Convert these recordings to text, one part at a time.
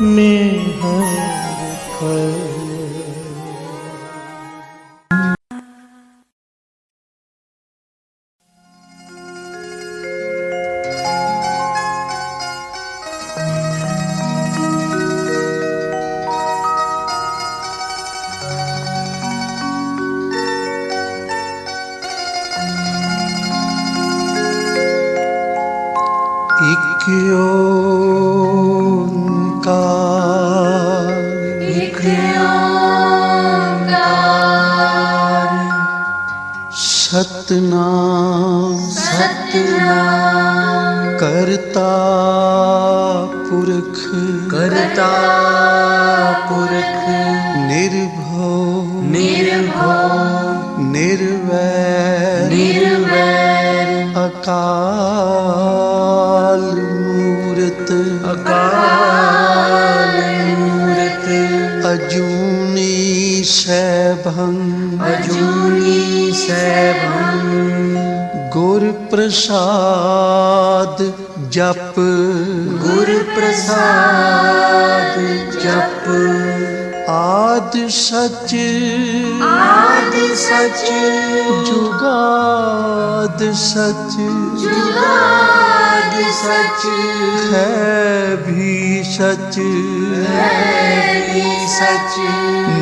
में हर पल। एक ओंकार सतनाम करता पुरख निर्भव निर्वैर अकाल मूरत अजूनी सैभं गुर प्रसाद जप आद सच जुगाद सच है भी सच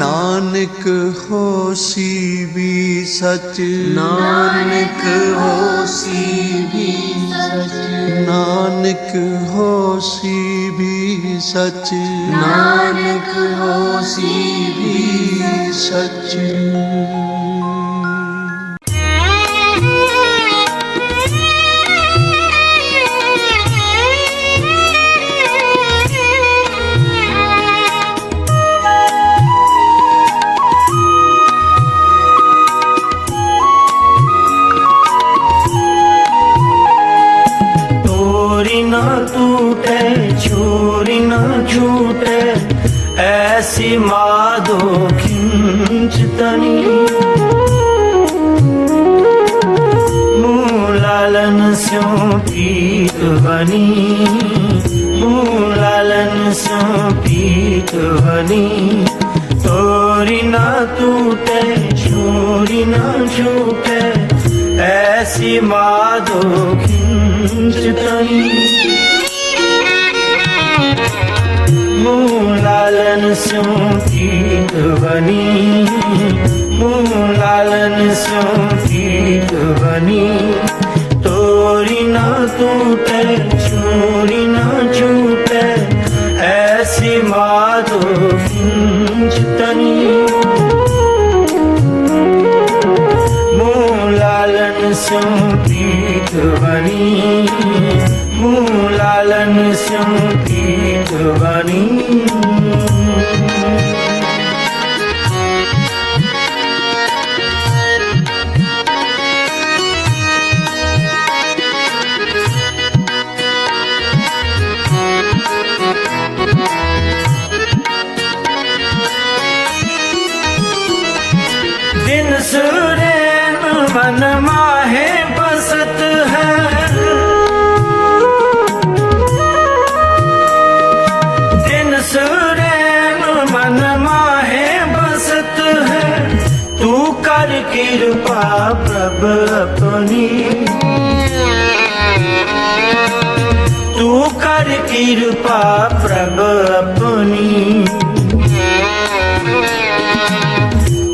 नानक होसी भी सच नानक होसी भी सच न टूटे छोरी न छूटे ऐसी माधो खिंचतनी मूलालन स्यों पीत बनी तोरी न टूटे छोरी न छूटे ऐसी माधो खिंचतनी मूलालन स्यों पीत बनी तोरी न टूटे छोरी न छूटे ऐसी माधो खिंचतनी मूलालन स्यों पीत बनी दिन सुरेन मन माहे बसत है दिन सुरेन मन माहे बसत है तू कर कृपा प्रभ अपनी तू कर कृपा प्रभ अपनी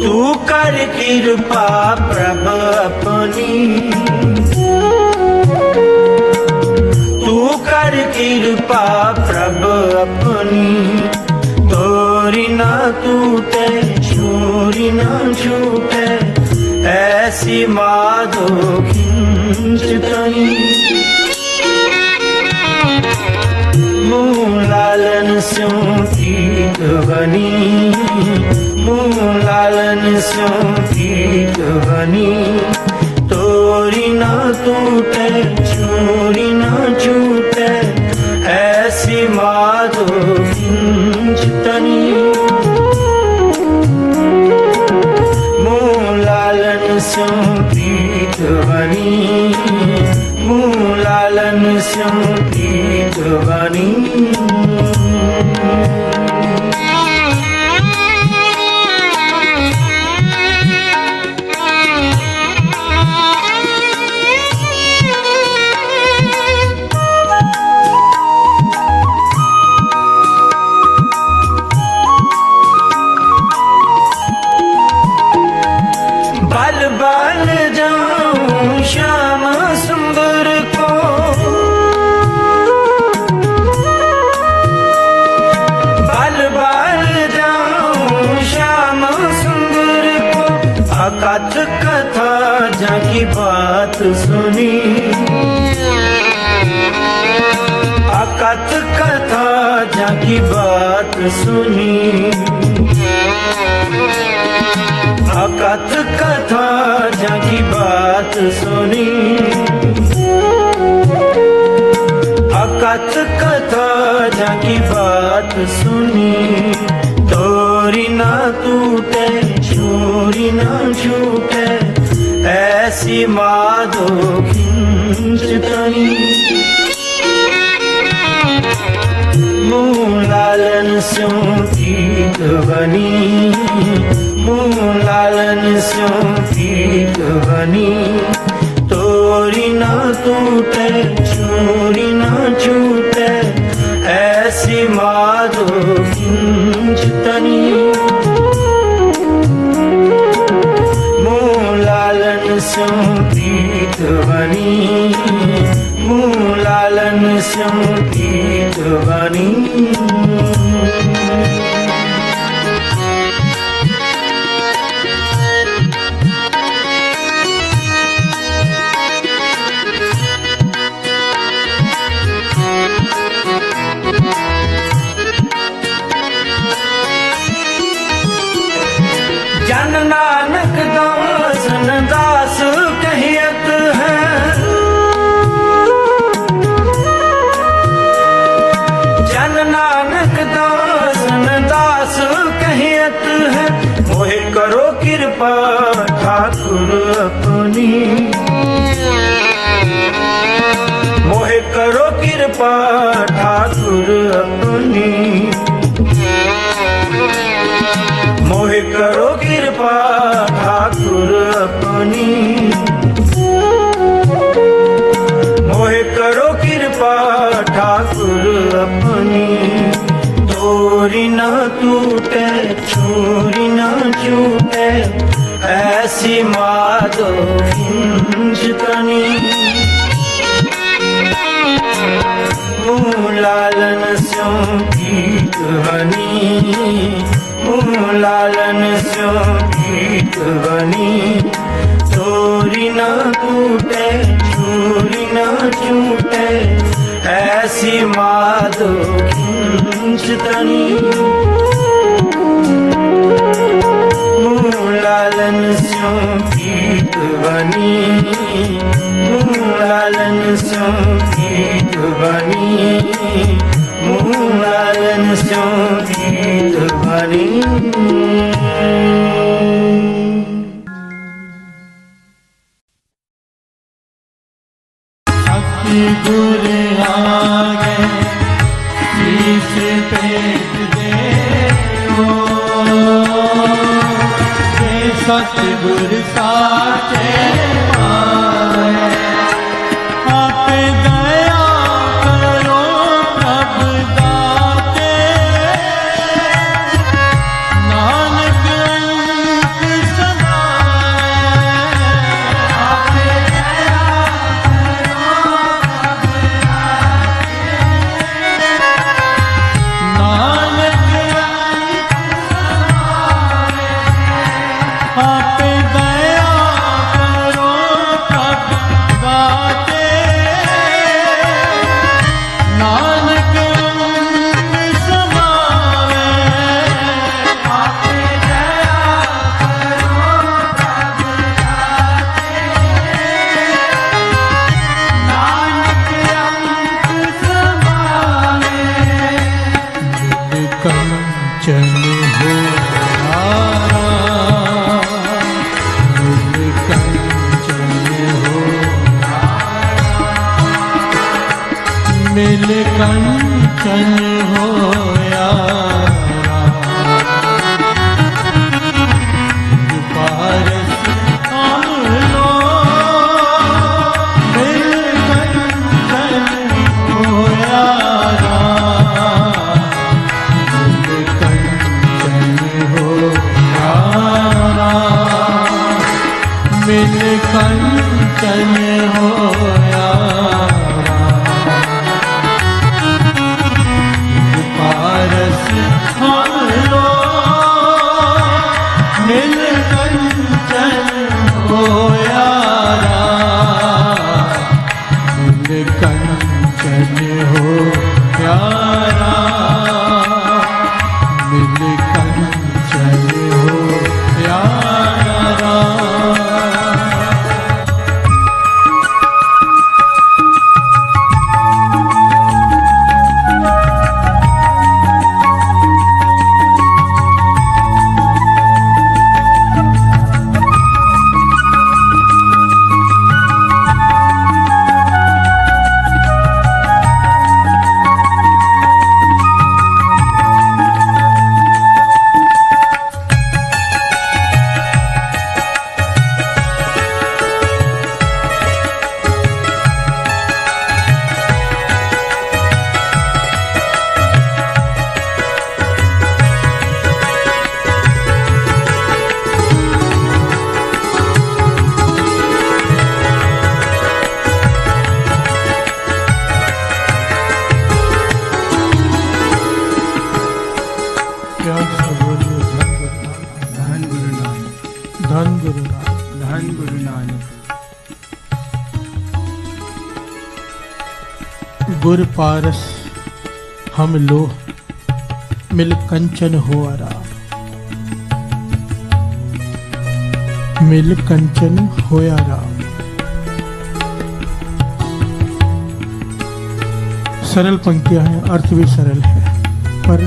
तू कर कृपा प्रभ अपनी तू कर कृपा प्रभ अपनी तोरी न टूटे छोरी न छूटे ऐसी माधो खिंचतनी मूलालन स्यों पीत बनी तोरी न टूटे छोरी न छूटे ऐसी माधो खिंचतनी मूलालन स्यों पीत बनी अकथ कथा जाकी बात सुनी, अकथ कथा जाकी बात सुनी, अकथ कथा जाकी बात सुनी, अकथ कथा जाकी बात सुनी। तोरी ना टूटे छोरी ना छूटे ऐसी माधो खिंचतनी। मुँह लालन स्यों प्रीत बनी, मुँह लालन स्यों प्रीत बनी। तोरी ना टूटे छोरी ना छूटे ऐसी माधो खिंचतनी। मुँह लालन स्यों प्रीत बनी, मुँह लालन स्यों प्रीत बनी। जन नानक दासन दास कहियत है, जन नानक दासन दास कहियत है। मोहे करो कृपा ठाकुर अपनी, मोहे करो कृपा ठाकुर अपनी। मोहे करो कृपा ठाकुर अपनी, मोहे करो कृपा ठाकुर अपनी। तोरी ना टूटे छोरी ना छूटे ऐसी माधो खिंचतनी। मुँह लालन स्यों प्रीत बनी, मुँह लालन स्यों प्रीत बनी। तोरी ना टूटे छोरी ना छूटे ऐसी माधो खिंचतनी। मुँह लालन स्यों प्रीत बनी, मुँह लालन स्यों प्रीत बनी, मुँह लालन स्यों प्रीत बनी। गुर आगे शीश पेट देओ, ये सतगुर साचे पाए। आप दया करो प्रभु दाते, नानक अंत समाए। आप दया आप दया करो प्यार से बोलिए धन गुरु नानक, धन गुरु नानक। धन गुरु नानक। गुर पारस हम लोह मिल कंचन हो आराम, मिल कंचन होया राम। सरल पंक्तियां हैं, अर्थ भी सरल है, पर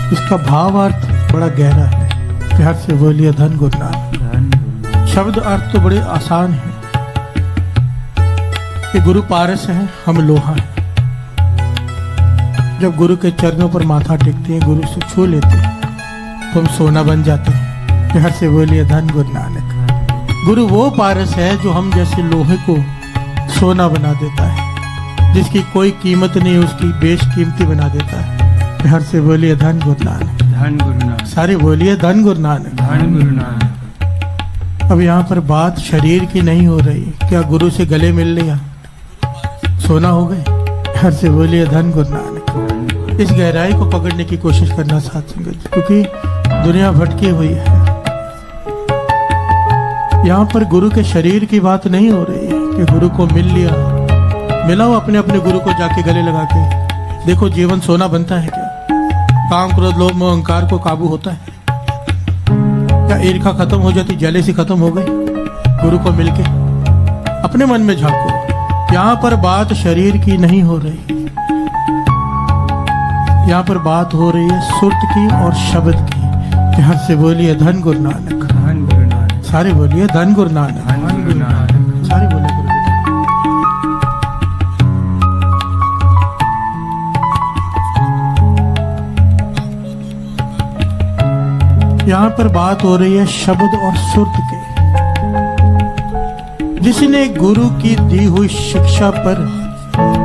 इसका भावार्थ बड़ा गहरा है। प्यार से बोलिए धन गुरु नानक। धन गुरु, शब्द अर्थ तो बड़े आसान है कि गुरु पारस हैं, हम लोहा हैं। जब गुरु के चरणों पर माथा टेकते हैं, गुरु से छू लेते हैं, तो हम सोना बन जाते हैं। प्यार से बोलिए धन गुरु नानक। गुरु वो पारस है जो हम जैसे लोहे को सोना बना देता है, जिसकी कोई कीमत नहीं, उसकी बेशकीमती बना देता है। प्यार से बोलिए धन गुरु नानक। धन गुरु नानक, सारे बोलिए धन गुरु नानक। धन गुरु नानक। अब यहाँ पर बात शरीर की नहीं हो रही। क्या गुरु से गले मिल लिया, सोना हो गए? प्यार से बोलिए धन गुरु नानक। इस गहराई को पकड़ने की कोशिश करना साथ संगत, क्योंकि दुनिया भटकी हुई है। यहाँ पर गुरु के शरीर की बात नहीं हो रही है कि गुरु को मिल लिया, मिलाओ अपने अपने गुरु को जाके गले लगा के देखो, जीवन सोना बनता है क्या? काम, क्रोध, लोभ, मोह, अहंकार को काबू होता है क्या? ईर्ष्या खत्म हो जाती, जेलसी खत्म हो गई गुरु को मिलके? अपने मन में झांको। यहाँ पर बात शरीर की नहीं हो रही, यहाँ पर बात हो रही है सुरत की और शब्द की। ध्यान से बोलिए धन गुरु नानक। धन गुरु नानक, सारे बोलिए धन गुरु नानक। धन गुरु नानक। सारे बोले गुरु। यहाँ पर बात हो रही है शब्द और सुरत की। जिसने गुरु की दी हुई शिक्षा पर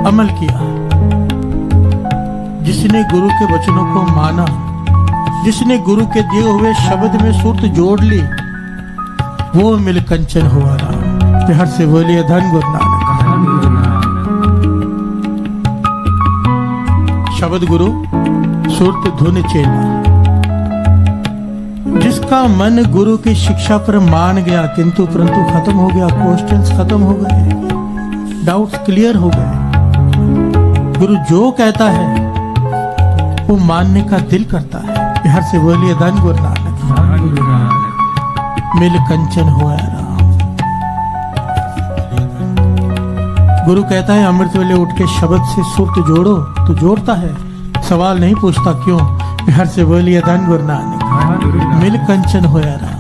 अमल किया, जिसने गुरु के वचनों को माना, जिसने गुरु के दिए हुए शब्द में सुरत जोड़ ली, वो मिल कंचन हुआ राम। प्यार से बोलिए धन गुरु नानक। धन गुरु नानक, शब्द गुरु, सुरत धुन चेला। जिसका मन गुरु की शिक्षा पर मान गया, किंतु परंतु खत्म हो गया, क्वेश्चंस खत्म हो गए, डाउट्स क्लियर हो गए। गुरु जो कहता है वो मानने का दिल करता है। प्यार से बोलिए धन गुरु नानक। धन गुरु नानक। मिल कंचन हुआ राम। गुरु कहता है अमृत वेले उठ के शब्द से सुरत जोड़ो, तो जोड़ता है, सवाल नहीं पूछता क्यों। प्यार से बोलिए धन गुरु नानक। धन गुरु नानक। मिल कंचन होया राम।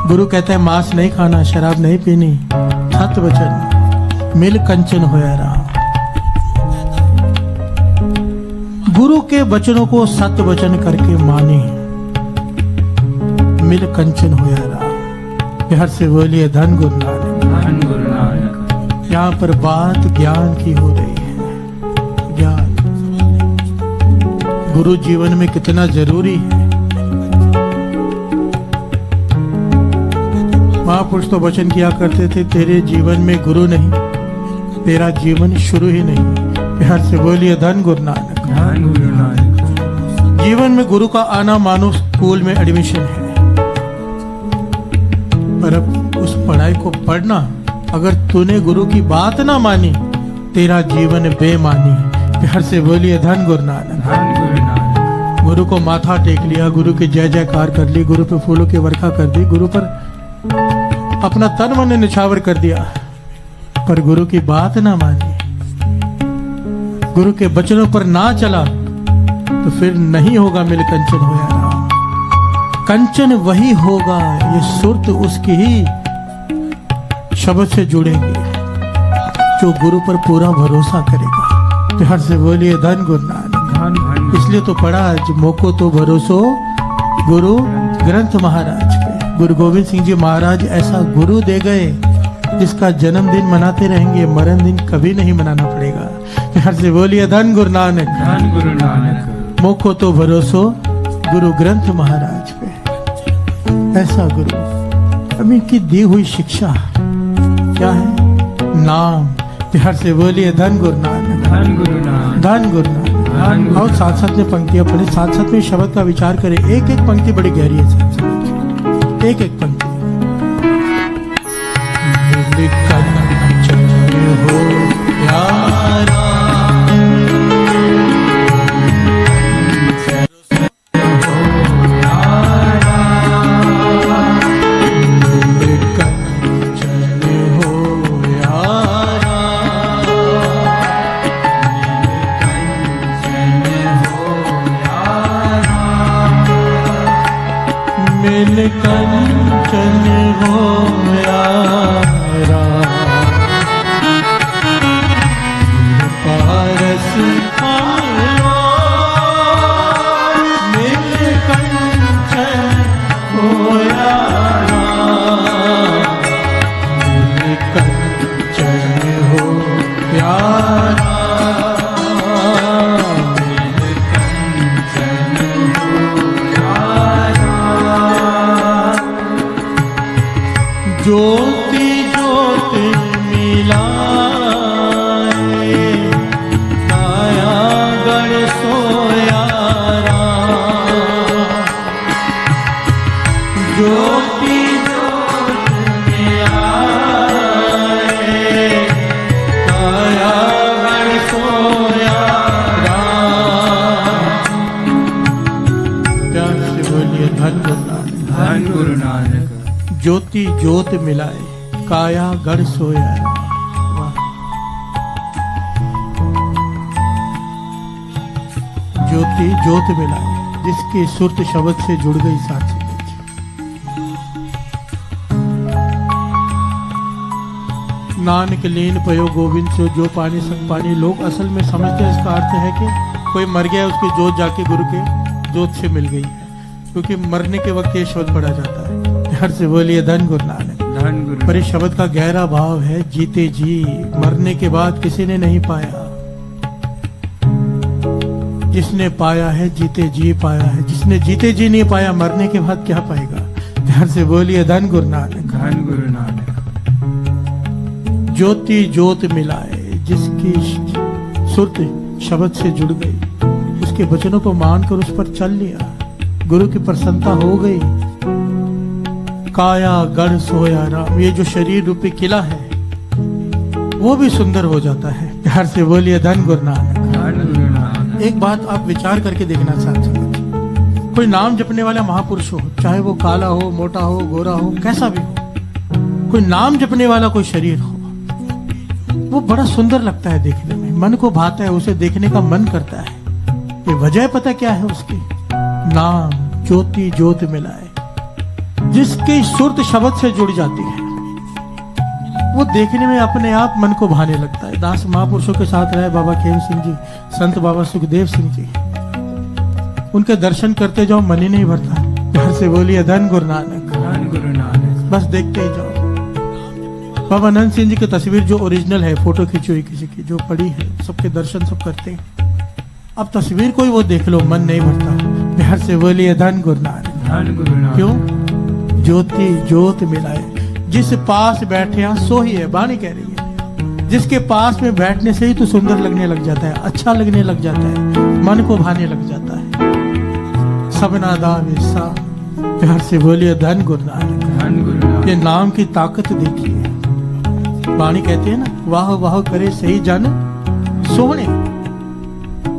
गुरु कहता है मांस नहीं खाना, शराब नहीं पीनी, सत्य वचन, मिल कंचन होया राम। गुरु के वचनों को सत्य वचन करके माने, मिल कंचन होया राम। प्यार से बोलिए धन गुरु नानक। धन गुरु नानक। यहाँ पर बात ज्ञान की हो रही है। ज्ञान गुरु जीवन में कितना जरूरी है। महापुरुष तो वचन किया करते थे, तेरे जीवन में गुरु नहीं, तेरा जीवन शुरू ही नहीं। प्यार से बोलिए धन गुरु नानक। धन गुरु नानक। जीवन में गुरु का आना मानो स्कूल में एडमिशन है, पर अब उस पढ़ाई को पढ़ना, अगर तूने गुरु की बात ना मानी, तेरा जीवन बेमानी। प्यार से बोलिए धन गुरु नानक। धन गुरु नानक। गुरु को माथा टेक लिया, गुरु की जय जयकार कर ली, गुरु पे फूलों की वर्षा कर दी, गुरु पर अपना तन मन निछावर कर दिया, पर गुरु की बात ना मानी, गुरु के वचनों पर ना चला, तो फिर नहीं होगा मिल कंचन होया राम। कंचन वही होगा, ये सुरत उसकी ही शब्द से जुड़ेगी जो गुरु पर पूरा भरोसा करेगा। प्यार से बोलिए धन गुरु नानक। धन धन। इसलिए तो पढ़ा आज, मोको तो भरोसो गुरु ग्रंथ महाराज पे। गुरु गोविंद सिंह जी महाराज ऐसा गुरु दे गए जिसका जन्मदिन मनाते रहेंगे, मरण दिन कभी नहीं मनाना पड़ेगा। प्यार से बोलिए धन गुरु नानक। धन गुरु नानक। मोको तो भरोसो गुरु ग्रंथ महाराज पे। ऐसा गुरु, अब इनकी दी हुई शिक्षा क्या है? नाम। प्यार से बोलिए धन गुरु नानक। धन गुरु नानक। धन गुरु नानक। आओ साथ साथ में पंक्तियां पढ़े, साथ साथ में शब्द का विचार करें। एक एक पंक्ति बड़ी गहरी है साथ साथ, एक एक पंक्ति। हो यारा कंचन हो यारा पारस आयो मिल कंचन हो यारा मिल कंचन हो यारा ज्योति ज्योति मिलाए काया गण सोयारा ज्योति ज्योति मिलाए काया गण सोयारा। प्यार से बोलिए धन गुरु नानक। ज्योति ज्योत मिलाए काया गढ़ सोया। ज्योति ज्योत मिलाए जिसकी सुरत शब्द से जुड़ गई साथी। नानक लीन पयो गोविंद से जो पानी संग पानी। लोग असल में समझते हैं इसका अर्थ है कि कोई मर गया उसकी जोत जाके गुरु के जोत से मिल गई है, क्योंकि मरने के वक्त ये शब्द पढ़ा जाता है। हर से बोलिए धन गुरु नानक। धन गुरु। पर इस शब्द का गहरा भाव है जीते जी। मरने के बाद किसी ने नहीं पाया, जिसने पाया है जीते जी पाया है। जिसने जीते जी नहीं पाया मरने के बाद क्या पाएगा। ध्यान से बोलिए धन गुरु नानक। धन गुरु नानक। ज्योति ज्योत मिलाए जिसकी सुरत शब्द से जुड़ गई, उसके वचनों को मानकर उस पर चल लिया, गुरु की प्रसन्नता हो गई। काया गढ़ सोया राम। ये जो शरीर रूपी किला है वो भी सुंदर हो जाता है। प्यार से बोलिए धन गुरु नानक। धन गुरु नानक। एक बात आप विचार करके देखना साथ, कोई नाम जपने वाला महापुरुष हो, चाहे वो काला हो, मोटा हो, गोरा हो, कैसा भी हो, कोई नाम जपने वाला कोई शरीर हो, वो बड़ा सुंदर लगता है देखने में, मन को भाता है, उसे देखने का मन करता है। ये वजह पता क्या है उसकी? नाम ज्योति ज्योत मिलाए जिसकी सुरत शब्द से जुड़ जाती है, वो देखने में अपने आप मन को भाने लगता है। दास महापुरुषों के साथ रहे बाबा खेम सिंह जी, संत बाबा सुखदेव सिंह जी, उनके दर्शन करते जाओ मन ही नहीं भरता। घर से बोलिए धन गुरु नानक। धन गुरु नानक। बस देखते ही जाओ। बाबा नंद सिंह जी की तस्वीर जो ओरिजिनल है, फोटो खींची हुई किसी की जो पड़ी है, सबके दर्शन सब करते हैं। अब तस्वीर कोई वो देख लो मन नहीं भरता। बिहार से बोलिए धन गुरु नानक। धन गुरु नानक। क्यों? ज्योति ज्योत मिलाए जिस पास बैठे सो ही है। बाणी कह रही है जिसके पास में बैठने से ही तो सुंदर लगने लग जाता है, अच्छा लगने लग जाता है, मन को भाने लग जाता है। सबना दावे सा। प्यार से बोलिए धन गुरु नानक। धन गुरु नानक। ये नाम की ताकत देखिए। बाणी कहते हैं ना, वाह वाह करे सही जन सोहने,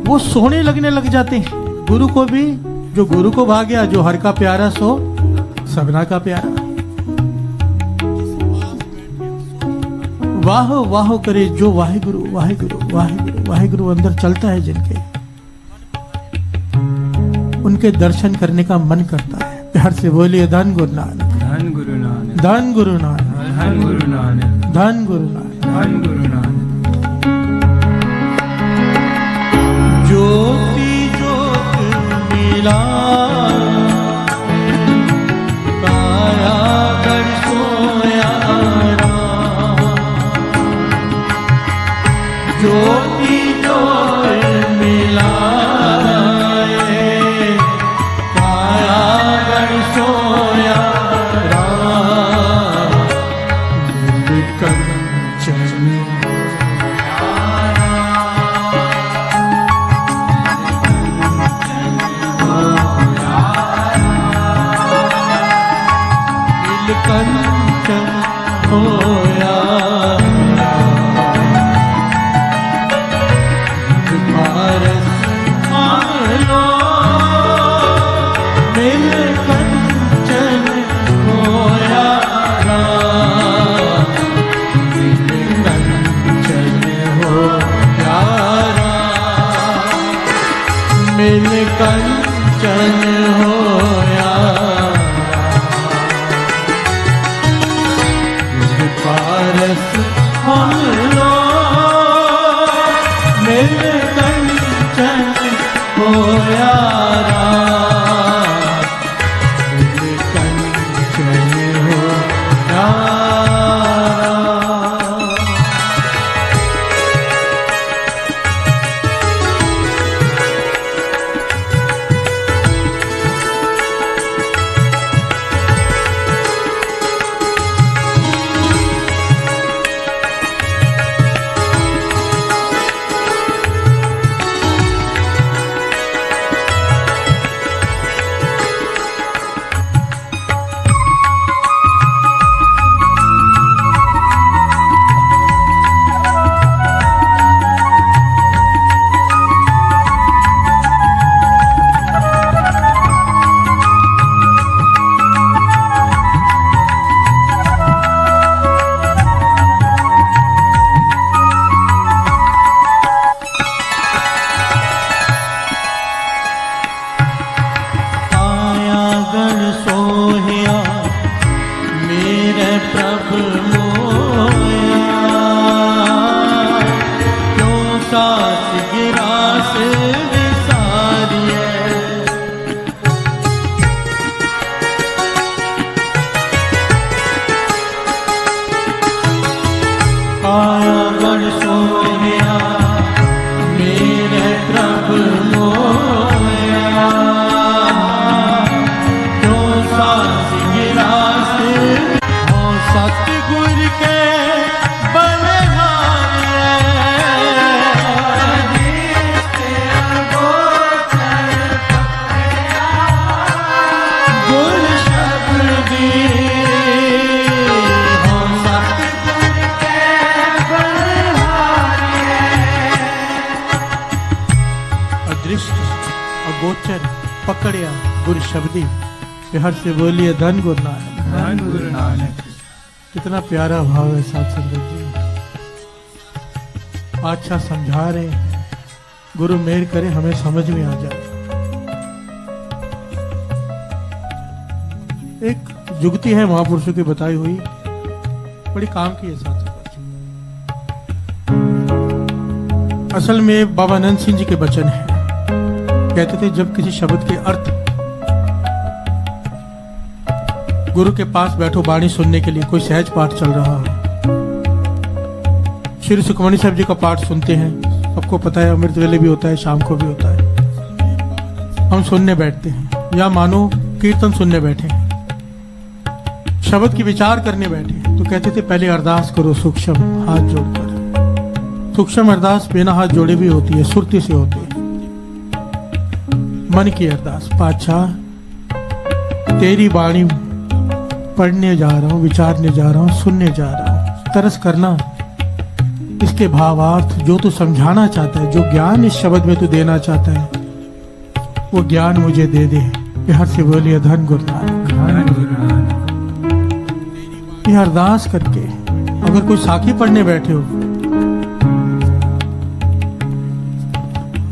वो सोहने लगने लग जाते हैं। गुरु को भी, जो गुरु को भा गया, जो हर का प्यारा सो सबना का प्यारा। वाह वाह करे जो वाहिगुरु वाहिगुरु वाहिगुरु वाहिगुरु अंदर चलता है जिनके, उनके दर्शन करने का मन करता है। प्यार से बोलिए धन गुरु नानक। धन गुरु नानक। धन गुरु नानक। धन गुरु नानक। धन गुरु नानक। धन गुरु नानक। ज्योति ज्योत मिला काया गढ़ सोया राम। ज्योति ज्योत मिला काया गढ़ सोया राम। कंचन मिल कंचन होया पारस हम लोग मिल कंचन होया मिल कंचन होया अगोचर पकड़िया गुरु शब्दी हर से बोलिए धन गुरु नानक। धन गुरु नानक। कितना प्यारा भाव है साथ संगत जी। अच्छा समझा रहे हैं, गुरु मेहर करे हमें समझ में आ जाए। एक जुगती है महापुरुषों की बताई हुई, बड़ी काम की है साथ संगत जी। असल में बाबा आनंद सिंह जी के वचन है। कहते थे जब किसी शब्द के अर्थ गुरु के पास बैठो वाणी सुनने के लिए, कोई सहज पाठ चल रहा हो, श्री सुखमणी साहब जी का पाठ सुनते हैं, सबको पता है अमृत वेले भी होता है, शाम को भी होता है, हम सुनने बैठते हैं, या मानो कीर्तन सुनने बैठे हैं, शब्द की विचार करने बैठे हैं, तो कहते थे पहले अरदास करो सूक्ष्म हाथ जोड़कर। सूक्ष्म अरदास बिना हाथ जोड़े भी होती है, सुरती से होती है। मन की अरदास, पातशाह तेरी वाणी पढ़ने जा रहा हूं, विचारने जा रहा हूं, सुनने जा रहा हूं, तरस करना इसके भावार्थ जो तू समझाना चाहता है, जो ज्ञान इस शब्द में तू देना चाहता है, वो ज्ञान मुझे दे दे। हर से बोलिए धन गुरु नानक। धन गुरु नानक। ये अरदास करके अगर कोई साखी पढ़ने बैठे हो,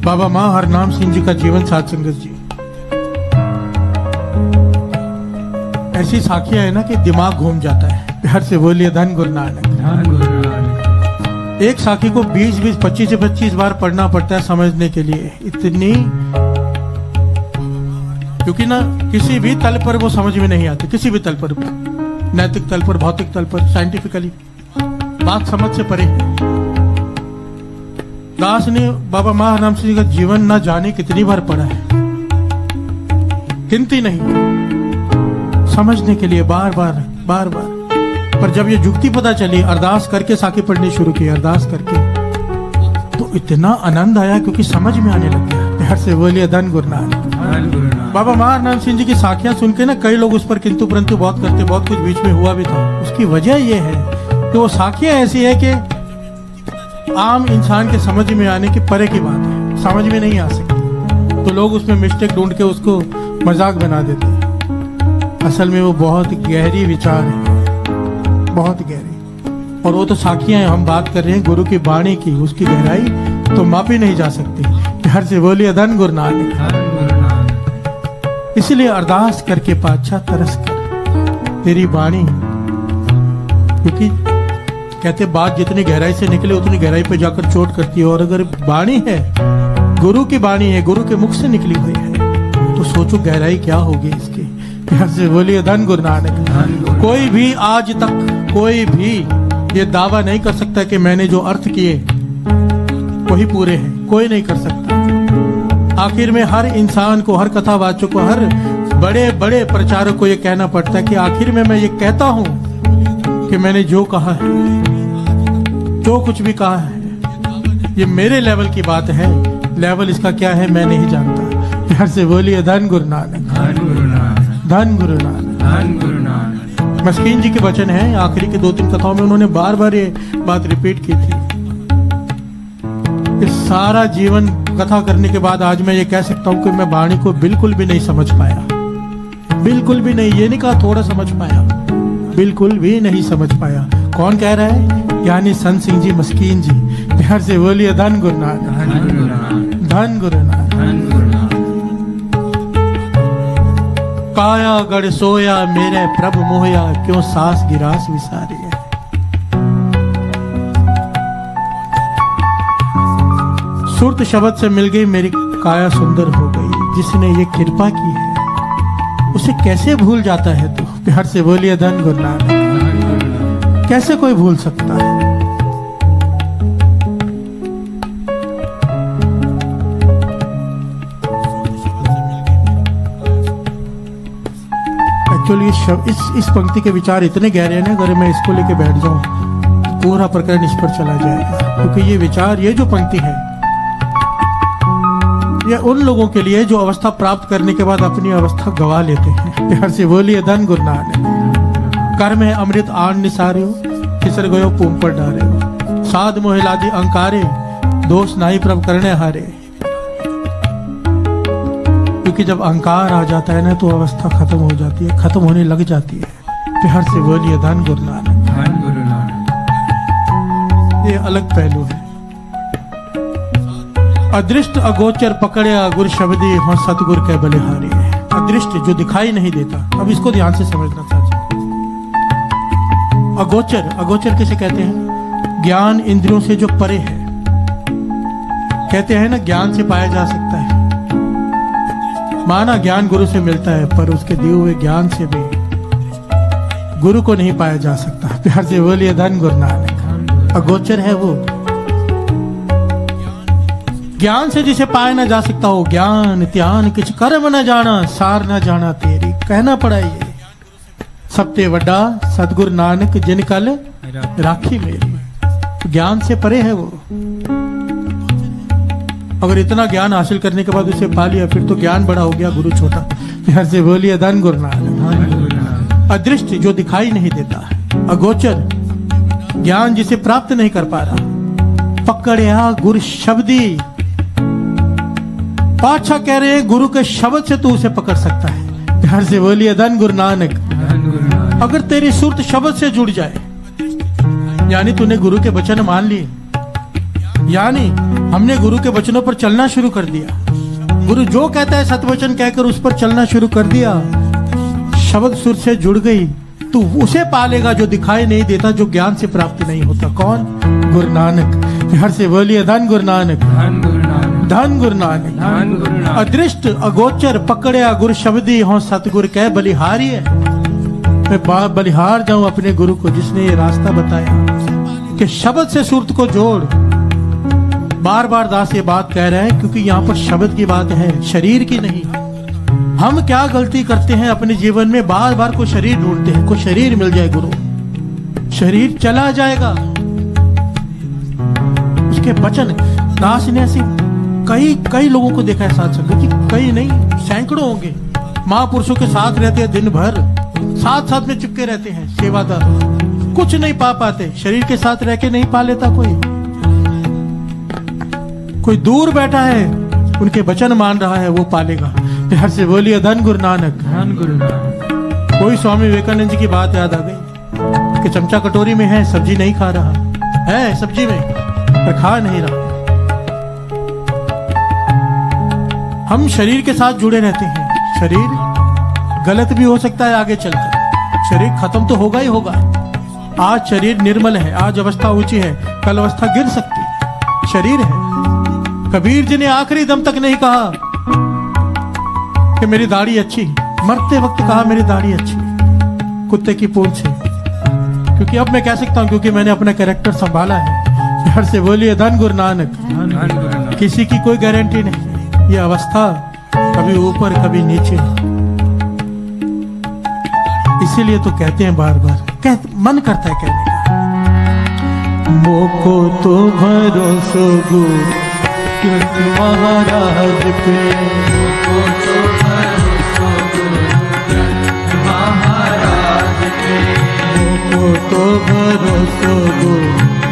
बाबा मां हरनाम सिंह जी का जीवन साथ संगत जी, ऐसी साखियां है ना कि दिमाग घूम जाता है। हर से बोलिए धन गुरु नानक। धन गुरु नानक। एक साखी को 20-20, 25 से 25 बार पढ़ना पड़ता है समझने के लिए, इतनी, क्योंकि ना किसी भी तल पर वो समझ में नहीं आती, किसी भी तल पर, नैतिक तल पर, भौतिक तल पर, साइंटिफिकली बात समझ से परे। दास ने बाबा मां हरनाम सिंह जी का जीवन ना जाने कितनी बार पढ़ा है, गिनती नहीं, समझने के लिए बार बार बार बार। पर जब ये जुक्ति पता चली, अरदास करके साखी पढ़नी शुरू की, अरदास करके, तो इतना आनंद आया क्योंकि समझ में आने लग गया। हर से बोलिए धन गुरु नानक। धन गुरु नानक। बाबा मां हरनाम सिंह जी की साखियां सुन के ना कई लोग उस पर किंतु परंतु बहुत करते, बहुत कुछ बीच में हुआ भी था। उसकी वजह यह है कि वो साखियां ऐसी है कि आम इंसान के समझ में आने की परे की बात है, समझ में नहीं आ सकती, तो लोग उसमें मिस्टेक ढूंढ के उसको मजाक बना देते हैं। असल में वो बहुत गहरी विचार है, बहुत गहरी। और वो तो साखियां हैं, हम बात कर रहे हैं गुरु की वाणी की, उसकी गहराई तो मापी नहीं जा सकती। प्यार से बोलिए धन गुरु नानक। धन गुरु नानक। इसलिए अरदास करके पातशाह तरस कर तेरी वाणी, क्योंकि कहते बात जितनी गहराई से निकले उतनी गहराई पे जाकर चोट करती है, और अगर वाणी है गुरु की वाणी है, गुरु के मुख से निकली हुई है, तो सोचो गहराई क्या होगी इसकी। प्यार से बोलिए धन गुरु नानक। कोई भी आज तक कोई भी ये दावा नहीं कर सकता कि मैंने जो अर्थ किए वही पूरे हैं, कोई नहीं कर सकता। आखिर में हर इंसान को, हर कथावाचक को, हर बड़े बड़े प्रचारक को ये कहना पड़ता है कि आखिर में मैं ये कहता हूं कि मैंने जो कहा है, जो कुछ भी कहा है, ये मेरे लेवल की बात है, लेवल इसका क्या है मैं नहीं जानता। प्यार से बोलिए धन गुरु नानक। धन गुरु नानक। धन गुरु नानक। धन गुरु नानक। मस्कीन जी के वचन है, आखिरी के 2-3 कथाओं में उन्होंने बार बार ये बात रिपीट की थी। इस सारा जीवन कथा करने के बाद आज मैं ये कह सकता हूं कि मैं वाणी को बिल्कुल भी नहीं समझ पाया, बिल्कुल भी नहीं। ये नहीं कहा थोड़ा समझ पाया, बिल्कुल भी नहीं समझ पाया। कौन कह रहा है? यानी संत सिंह जी मस्कीन जी। प्यार से बोलिए धन गुरु नानक। धन गुरु नानक। धन गुरु नानक। धन गुरु नानक। काया गढ़ सोया मेरे प्रभु मोहया, क्यों सास गिरास विसारी है। सुरत शब्द से मिल गई मेरी काया सुंदर हो गई, जिसने ये कृपा की है उसे कैसे भूल जाता है तू। प्यार से बोलिए धन गुरु नानक। कैसे कोई भूल सकता है? एक्चुअली इस पंक्ति के विचार इतने गहरे हैं ना, अगर मैं इसको लेके बैठ जाऊं तो पूरा प्रकरण इस पर चला जाएगा। क्योंकि ये विचार, ये जो पंक्ति है, ये उन लोगों के लिए जो अवस्था प्राप्त करने के बाद अपनी अवस्था गवा लेते हैं। प्यार से बोलिए धन गुरु नानक। कर्म है अमृत आन निसारे हो, फिसर गयो पूम पर डारे हो, साध मोहिलादि अंकारे, दोष नाई प्रभ करने हारे। क्योंकि जब अहंकार आ जाता है ना तो अवस्था खत्म हो जाती है, खत्म होने लग जाती है। प्यार से बोलिए धन गुरु नानक। धन गुरु नानक। ये अलग पहलू है। अदृष्ट अगोचर पकड़या गुरु शब्दी हो, सतगुरु के बलिहारी है। अदृष्ट जो दिखाई नहीं देता, अब इसको ध्यान से समझना चाहिए। अगोचर, अगोचर किसे कहते हैं? ज्ञान इंद्रियों से जो परे है। कहते हैं ना ज्ञान से पाया जा सकता है, माना ज्ञान गुरु से मिलता है, पर उसके दिए हुए ज्ञान से भी गुरु को नहीं पाया जा सकता। प्यार से बोलिए धन गुरु नानक। अगोचर है वो ज्ञान से जिसे पाया ना जा सकता हो। ज्ञान त्यान किछ कर्म न जाना, सार न जाना तेरी। कहना पड़ा ये सबते वड्डा सतगुरु नानक जिन कल राखी मेरी। तो ज्ञान से परे है वो। अगर इतना ज्ञान हासिल करने के बाद उसे पा लिया, फिर तो ज्ञान बड़ा हो गया, गुरु छोटा। प्यार से बोलिए धन गुरु नानक। अदृष्ट जो दिखाई नहीं देता, अगोचर ज्ञान जिसे प्राप्त नहीं कर पा रहा। पकड़या गुरु शब्दी, पातशाह कह रहे हैं गुरु के शब्द से तू उसे पकड़ सकता है। प्यार से बोलिए धन गुरु नानक। अगर तेरी सुरत शब्द से जुड़ जाए, यानी तूने गुरु के वचन मान लिए, यानी हमने गुरु के वचनों पर चलना शुरू कर दिया, गुरु जो कहता है सतवचन कहकर उस पर चलना शुरू कर दिया, शब्द सुर से जुड़ गई, तू उसे पालेगा जो दिखाई नहीं देता, जो ज्ञान से प्राप्त नहीं होता। कौन? गुरु नानक। प्यार से बोलिए धन गुरु नानक। धन गुरु नानक। धन गुरु नानक। धन गुरु नानक। अदृष्ट अगोचर पकड़या गुरु शब्दी हो, सतगुरु कह बलिहारी है। मैं बलिहार जाऊं अपने गुरु को, जिसने ये रास्ता बताया कि शब्द से सुरत को जोड़। बार बार दास ये बात कह रहे हैं क्योंकि यहाँ पर शब्द की बात है, शरीर की नहीं। हम क्या गलती करते हैं अपने जीवन में, बार बार कोई शरीर ढूंढते हैं, कोई शरीर मिल जाए गुरु, शरीर चला जाएगा। उसके वचन, दास ने ऐसी कई लोगों को देखा है साथ संगत जी, कई नहीं सैकड़ों होंगे, महापुरुषों के साथ रहते हैं, दिन भर साथ में चिपके रहते हैं, सेवादार, कुछ नहीं पा पाते। शरीर के साथ रह के नहीं पा लेता कोई दूर बैठा है, उनके वचन मान रहा है, वो पालेगा। प्यार से बोलिए धन गुरु नानक। धन गुरु नानक। कोई स्वामी विवेकानंद जी की बात याद आ गई कि चमचा कटोरी में है, सब्जी नहीं खा रहा है, सब्जी में पर खा नहीं रहा। हम शरीर के साथ जुड़े रहते हैं। शरीर गलत भी हो सकता है आगे चलकर, शरीर खत्म तो होगा ही होगा। आज शरीर निर्मल है, आज अवस्था ऊंची है, कल अवस्था गिर सकती है, शरीर है। कबीर जी ने आखिरी दम तक नहीं कहा कि मेरी दाढ़ी अच्छी, मरते वक्त कहा मेरी दाढ़ी अच्छी, कुत्ते की पूंछ से। क्योंकि अब मैं कह सकता हूं, क्योंकि मैंने अपना कैरेक्टर संभाला है। हर से बोलिए धन गुरु नानक। किसी की कोई गारंटी नहीं, ये अवस्था कभी ऊपर कभी नीचे। इसीलिए तो कहते हैं बार बार, मन करता है कहने का, मोको तो भरोसो गुरु कृष्ण महाराज पे, मोको तो भरोसो गुरु कृष्ण महाराज पे, मोको तो भरोसो गुरु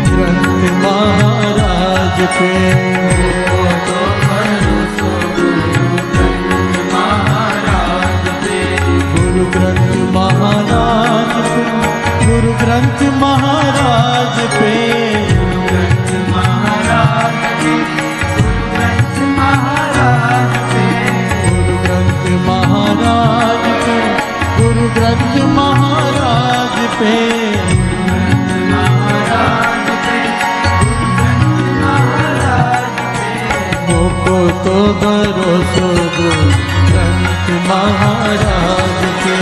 कृष्ण महाराज पे, मोको तो भरोसो गुरु कृष्ण महाराज पे, गुरु ग्रंथ महाराज पे, गुरु ग्रंथ महाराज पे, गुरु ग्रंथ महाराज पे, गुरु ग्रंथ महाराज पे, गुरु ग्रंथ महाराज पे, गुरु ग्रंथ महाराज पे, मोको तो भरोसो गुरु ग्रंथ महाराज के,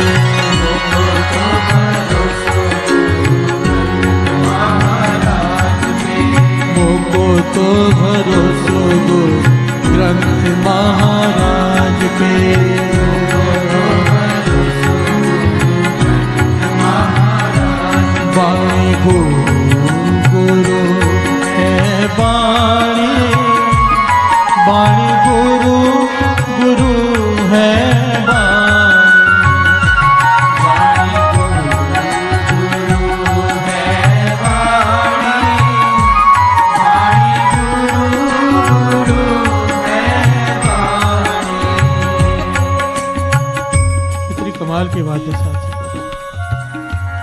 मोको तो भरोसो गुरु महाराज के, मोको तो भरोसो गुरु ग्रंथ महाराज के, वाणी गुरु है वाणी, वाणी गुरु गुरु है वाणी, वाणी गुरु है वाणी, वाणी गुरु है वाणी। कितनी कमाल की बात है साथी।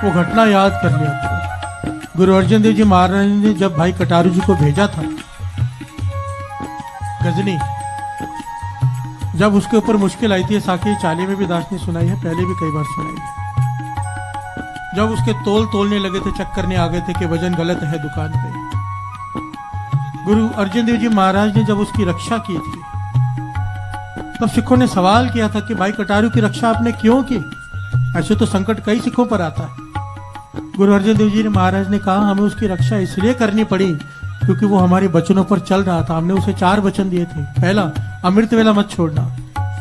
वो घटना याद कर लिया था। गुरु अर्जन देव जी महाराज ने जब भाई कटारू जी को भेजा था गजनी, जब उसके ऊपर मुश्किल आई थी, साकी चाली में भी दास ने सुनाई है, पहले भी कई बार सुनाई है। जब उसके तोल तोलने लगे थे, चेक करने आ गए थे कि वजन गलत है दुकान पे, गुरु अर्जन देव जी महाराज ने जब उसकी रक्षा की थी, तब सिखों ने सवाल किया था कि भाई कटारू की रक्षा आपने क्यों की? ऐसे तो संकट कई सिखों पर आता है। गुरु अर्जन देव जी महाराज ने कहा हमें उसकी रक्षा इसलिए करनी पड़ी क्योंकि वो हमारे वचनों पर चल रहा था। हमने उसे 4 वचन दिए थे। पहला, अमृत वेला मत छोड़ना।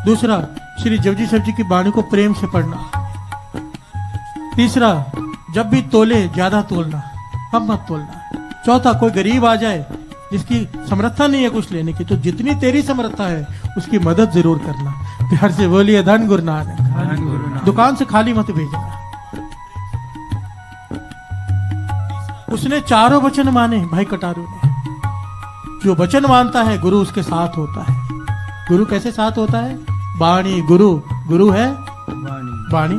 दूसरा, श्री जपजी साहब जी की वाणी को प्रेम से पढ़ना। तीसरा, जब भी तोले ज्यादा तोलना, अब मत तोलना। चौथा, कोई गरीब आ जाए जिसकी समर्था नहीं है कुछ लेने की, तो जितनी तेरी समर्था है उसकी मदद जरूर करना। प्यार से बोलिए धन गुरु नानक। दुकान से खाली मत भेजना। उसने 4 वचन माने भाई कटारू ने। जो वचन मानता है गुरु उसके साथ होता है। गुरु कैसे साथ होता है? वाणी गुरु, गुरु है वाणी,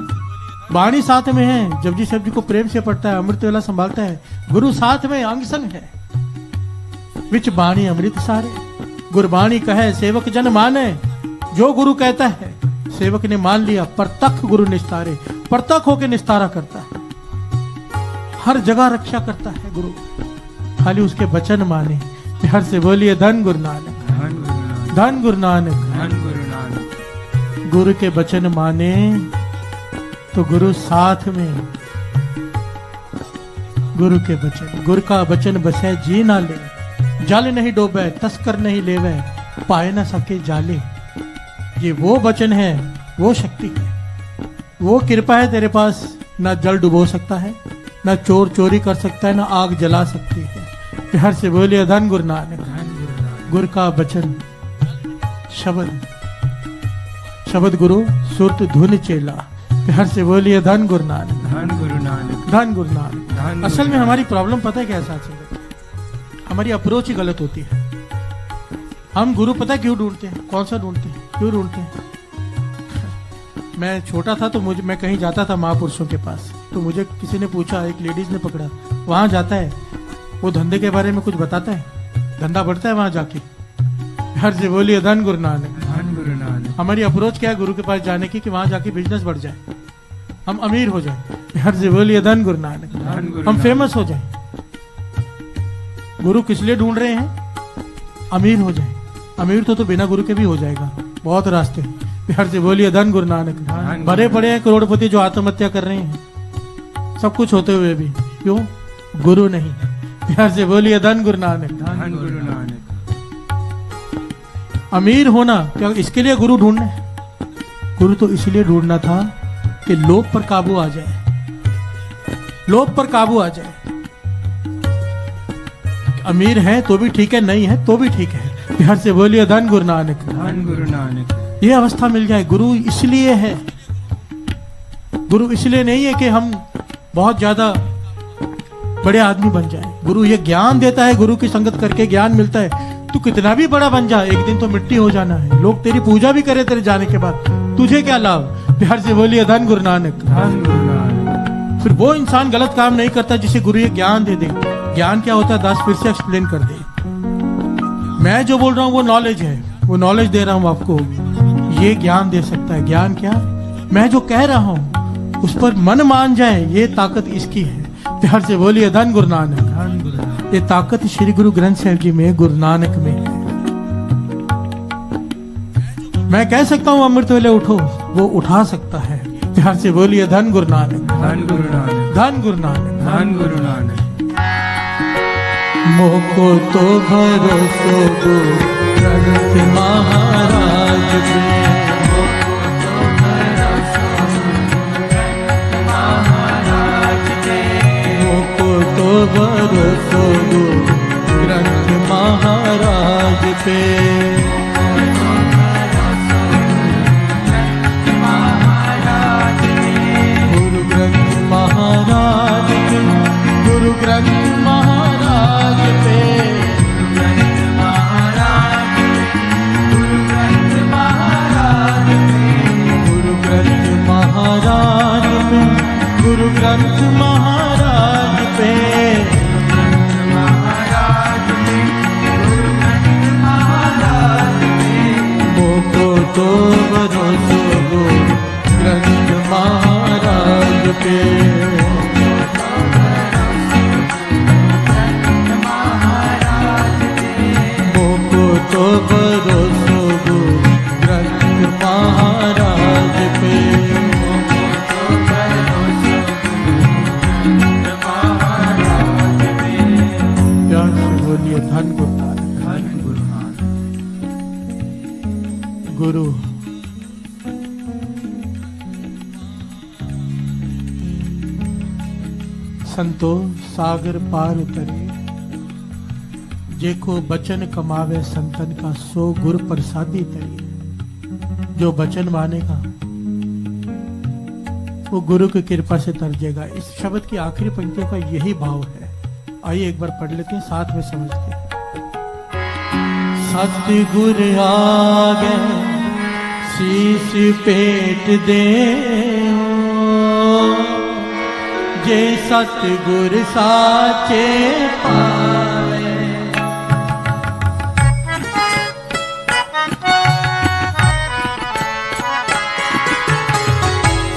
वाणी साथ में है। जपजी साहब जी को प्रेम से पढ़ता है, अमृत वेला संभालता है, गुरु साथ में अंग संग है। विच वाणी अमृत सारे, गुरबाणी कहे सेवक जन माने। जो गुरु कहता है सेवक ने मान लिया। परतख गुरु निस्तारे, परतख होके निस्तारा करता है, हर जगह रक्षा करता है गुरु। खाली उसके वचन माने। प्यार से बोलिए धन गुरु नानक, धन गुरु नानक। गुरु के वचन माने तो गुरु साथ में। गुरु के वचन, गुरु का वचन बसे जी ना ले, जल नहीं डोबे, तस्कर नहीं लेवे, पाए ना सके जाले। ये वो वचन है, वो शक्ति है, वो कृपा है तेरे पास। ना जल डुबो सकता है, ना चोर चोरी कर सकता है, ना आग जला सकती है। प्यार से बोलिए धन गुरु नानक। गुरु का वचन, शब्द, शब्द गुरु सुरत धुन चेला। प्यार से बोलिए धन गुरु नानक, धन गुरु नानक, धन गुरु नानक। असल में हमारी प्रॉब्लम पता है क्या है साथ संगत? हमारी अप्रोच ही गलत होती है। हम गुरु पता है क्यों ढूंढते हैं? कौन सा ढूंढते हैं? क्यों ढूंढते हैं? मैं छोटा था तो मैं कहीं जाता था महापुरुषों के पास, तो मुझे किसी ने पूछा, एक लेडीज ने पकड़ा, वहां जाता है, वो धंधे के बारे में कुछ बताता है, धंधा बढ़ता है वहां जाके। हर से बोलिए धन गुरु नानक, धन गुरु हमारी अप्रोच क्या है गुरु के पास जाने की कि वहां जाके बिजनेस बढ़ जाए, हम अमीर हो जाए। हर से बोलिए धन गुरु नानक, हम फेमस हो जाए। गुरु किस लिए ढूंढ रहे हैं? अमीर हो जाए। अमीर तो बिना गुरु के भी हो जाएगा, बहुत रास्ते। बिहार से बोलिए धन गुरु नानक। बड़े बड़े हैं करोड़पति जो आत्महत्या कर रहे हैं, सब कुछ होते हुए भी, क्यों? गुरु नहीं। बिहार से बोलिए धन गुरु नानक। धन गुरु नानक। अमीर होना क्या इसके लिए गुरु ढूंढना? गुरु तो इसलिए ढूंढना था कि लोभ पर काबू आ जाए, लोभ पर काबू आ जाए। अमीर है तो भी ठीक है, नहीं है तो भी ठीक है। बिहार से बोलिए धन गुरु नानक। धन गुरु नानक। ये अवस्था मिल जाए। गुरु इसलिए है, गुरु इसलिए नहीं है कि हम बहुत ज्यादा बड़े आदमी बन जाए। गुरु ये ज्ञान देता है, गुरु की संगत करके ज्ञान मिलता है। तू कितना भी बड़ा बन जा, एक दिन तो मिट्टी हो जाना है। लोग तेरी पूजा भी करे तेरे जाने के बाद, तुझे क्या लाभ? बिहार से बोलिए धन गुरु नानक। धन गुरु नानक। फिर वो इंसान गलत काम नहीं करता जिसे गुरु ये ज्ञान दे दे। ज्ञान क्या होता है दास फिर से एक्सप्लेन कर दे। मैं जो बोल रहा हूँ वो नॉलेज है, वो नॉलेज दे रहा हूँ आपको। ये ज्ञान दे सकता है। ज्ञान क्या? मैं जो कह रहा हूँ उस पर मन मान जाए, ये ताकत इसकी है। प्यार से बोलिए धन गुरु नानक। धन गुरु नानक। ये ताकत श्री गुरु ग्रंथ साहिब जी में, गुरु नानक में है। मैं कह सकता हूँ अमृत वेले उठो, वो उठा सकता है। प्यार से बोलिए धन गुरु नानक। धन गुरु नानक। धन गुरु नानक। धन गुरु नानक। मोको तो भरोसो गुरु ग्रंथ महाराज पे, मोको तो भरोसो गुरु ग्रंथ महाराज पे। गुरु ग्रंथ महाराज पे, गुरु ग्रंथ महाराज पे, गुरु ग्रंथ महाराज पे, गुरु ग्रंथ महाराज पे, मोको तो भरोसो गुरु ग्रंथ महाराज पे। तो भरोसो गुरु ग्रंथ महाराज पे। प्यार से बोलिए धन गुरु नानक। धन गुरु नानक। गुरु संतो सागर पार उतरे, जेको बचन कमावे संतन का, सो गुर प्रसादी तरी। जो बचन मानेगा वो गुरु की कृपा से तरजेगा। इस शब्द की आखिरी पंक्तियों का यही भाव है। आइए एक बार पढ़ लेते हैं साथ में समझ के। सतगुर आगे शीश पेट दे, जे सतगुर साचे पावे।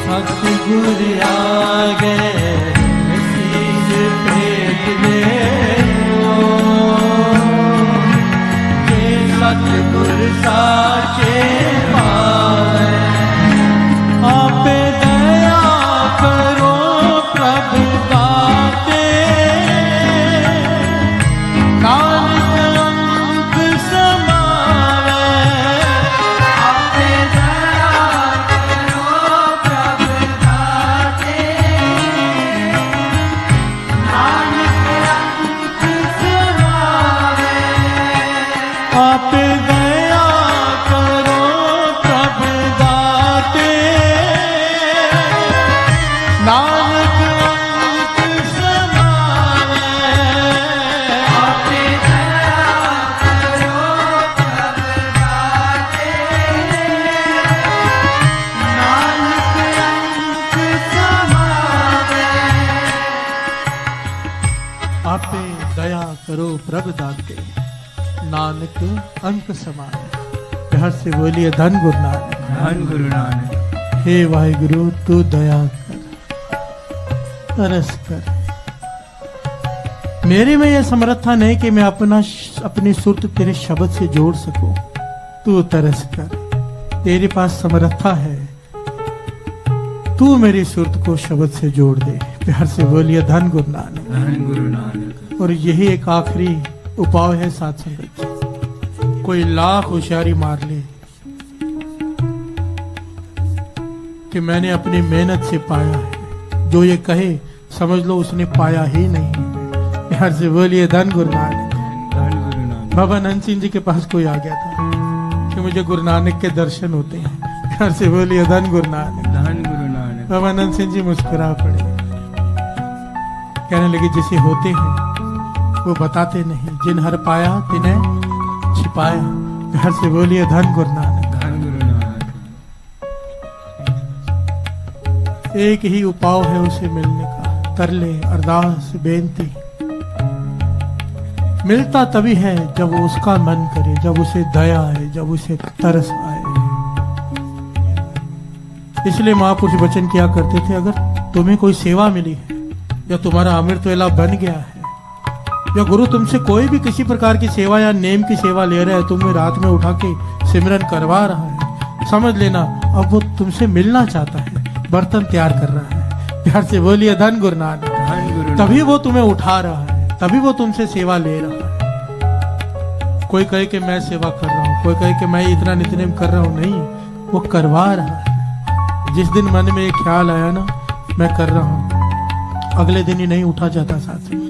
सतगुर आगे शीश पेट दे, जे सतगुर साचे पावे। आपे दया करो प्रभु दाते, नानक अंक समावे। आपे दया करो प्रभु दाते, नानक अंक समावे। आपे दया करो प्रभु दाते, नानक अंक समावे। आपे दया करो प्रभु दाते, नानक अंक समावे। आपे दया करो प्रभु दाते, नानक अंक समावे। प्यार से बोलिए धन गुरु नानक। धन गुरु नानक। हे वाहिगुरु तू दया कर, तरस कर। मेरे में यह समर्थता नहीं कि मैं अपनी सुरत तेरे शब्द से जोड़ सकूं। तू तरस कर, तेरे पास समर्थता है, तू मेरी सुरत को शब्द से जोड़ दे। प्यार से बोलिए धन गुरु नानक। धन गुरु नानक। और यही एक आखिरी उपाय है साथ संगत। कोई लाख होशियारी मार ले कि मैंने अपनी मेहनत से पाया है, जो ये कहे समझ लो उसने पाया ही नहीं। प्यार से बोलिए धन गुरु नानक। धन गुरु नानक। बाबा नंद सिंह जी के पास कोई आ गया था कि मुझे गुरु नानक के दर्शन होते हैं। प्यार से बोलिए धन गुरु नानक। धन गुरु नानक। बाबा नंद सिंह जी मुस्कुरा पड़े, कहने लगे जिसे होते हैं वो बताते नहीं, जिन हर पाया तिन्हें छिपाया। प्यार से बोलिए धन गुरु नानक। धन गुरु नानक। एक ही उपाय है उसे मिलने का, तरले अरदास बेनती। मिलता तभी है जब वो उसका मन करे, जब उसे दया आए, जब उसे तरस आए। इसलिए महापुरुष वचन किया करते थे, अगर तुम्हें कोई सेवा मिली है या तुम्हारा अमृत वेला बन गया है या गुरु तुमसे कोई भी किसी प्रकार की सेवा या नेम की सेवा ले रहा है, तुम्हें रात में उठा के सिमरन करवा रहा है, समझ लेना अब वो तुमसे मिलना चाहता है, बर्तन तैयार कर रहा है। प्यार से बोलिए धन गुरु नानक। धन गुरु। तभी वो तुम्हें उठा रहा है, तभी वो तुमसे सेवा ले रहा है। कोई कहे कि मैं सेवा कर रहा हूँ, कोई कहे कि मैं इतना नितनेम कर रहा हूँ, नहीं, वो करवा रहा है। जिस दिन मन में ये ख्याल आया ना मैं कर रहा हूँ, अगले दिन ही नहीं उठा जाता साथ में।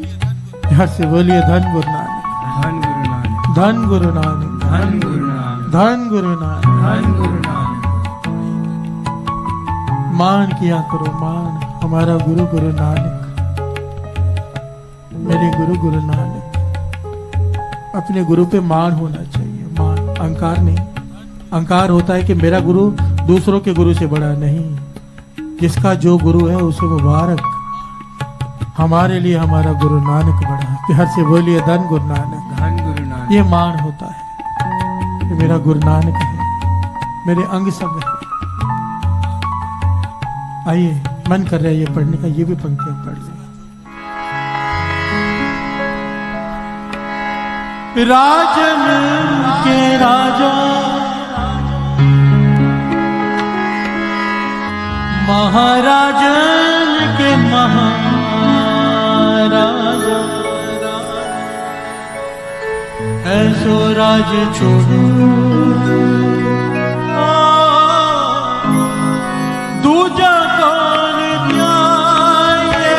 प्यार से बोलिए धन गुरु नानक। धन गुरु नानक। धन गुरु नानक। धन गुरु नानक। धन गुरु नानक। धन गुरु नानक। मान किया करो मान, हमारा गुरु गुरु नानक, मेरे गुरु गुरु नानक। अपने गुरु पे मान होना चाहिए, मान, अहंकार नहीं। अहंकार होता है कि मेरा गुरु दूसरों के गुरु से बड़ा नहीं। जिसका जो गुरु है उसे मुबारक। हमारे लिए हमारा गुरु नानक बड़ा है। प्यार से बोलिए धन गुरु नानक। धन गुरु नानक। ये मान होता है कि मेरा गुरु नानक है, मेरे अंग संग है। आइए, मन कर रहा है ये पढ़ने का, ये भी पंक्तियां पढ़ लें। राजन के राजा महाराजन के महाराजा, ऐसो राज छोड़ो दूजा कौन ध्याये।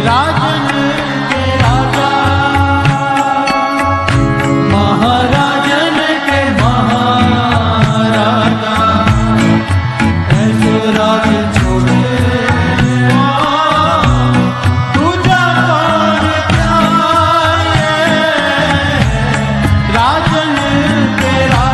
राजन के राजा महाराजन के महाराजा, ऐसो राज छोड़ो दूजा कौन ध्याये। राजन के राजा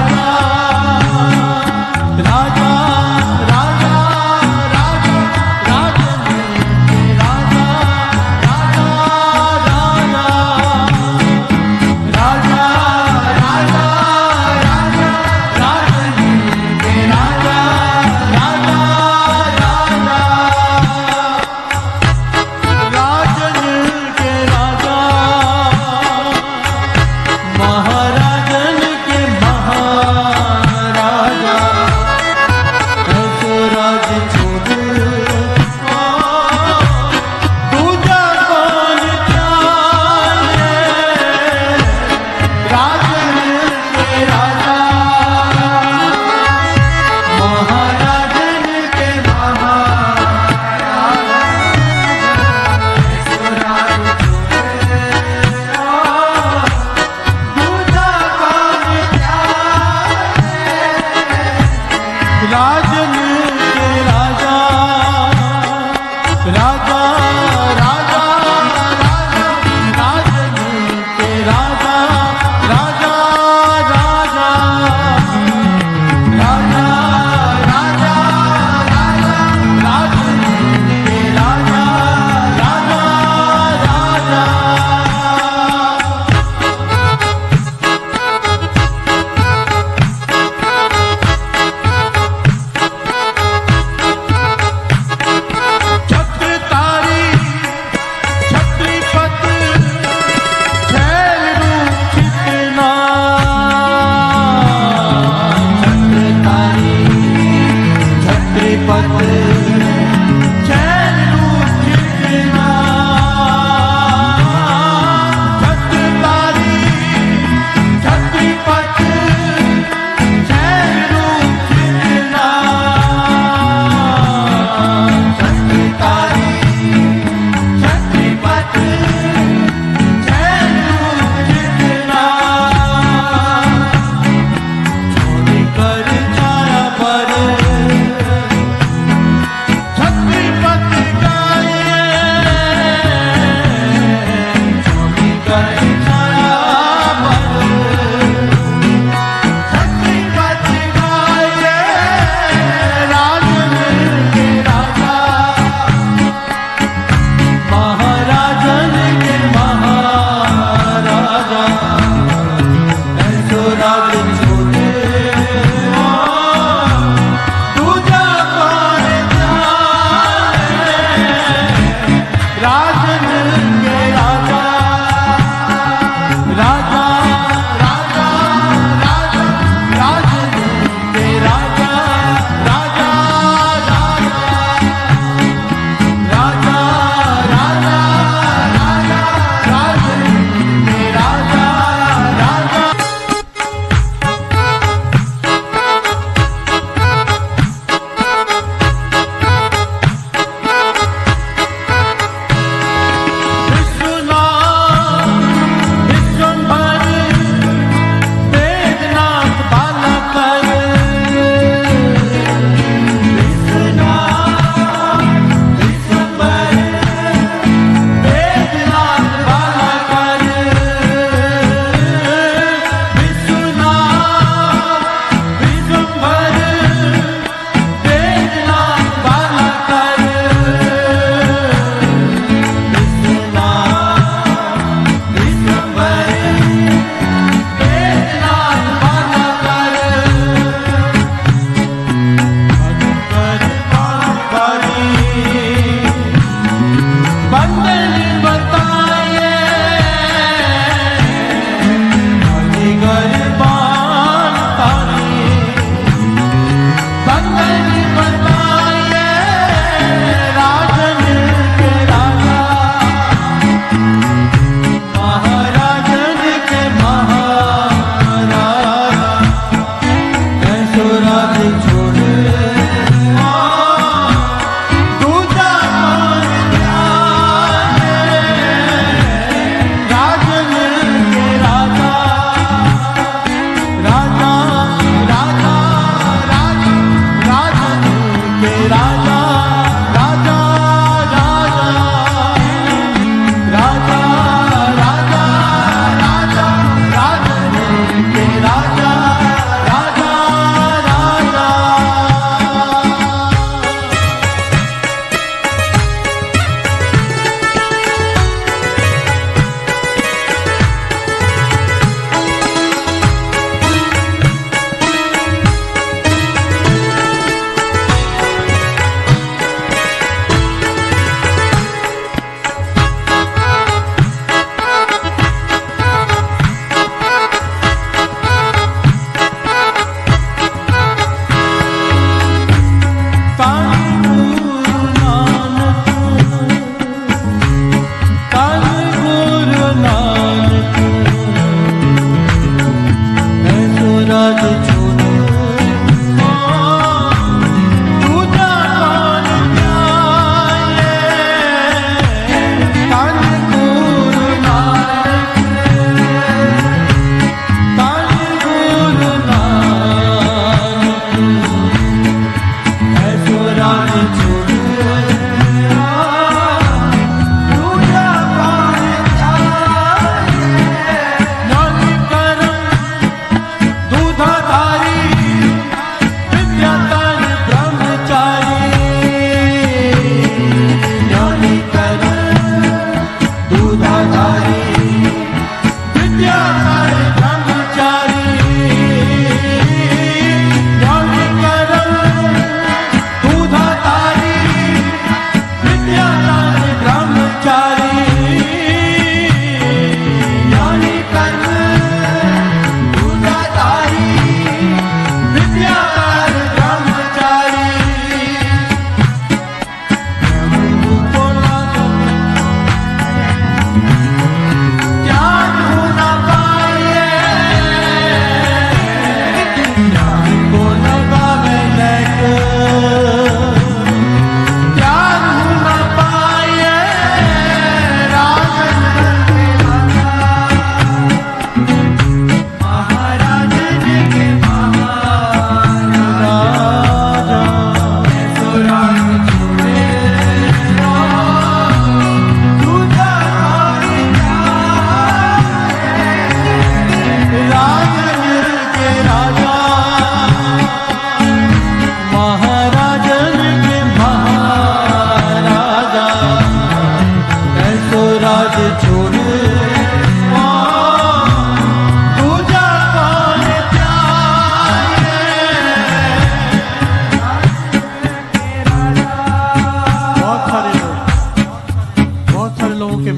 राजा राजा राजा राजा राजा राजा के राजा राजा राजा।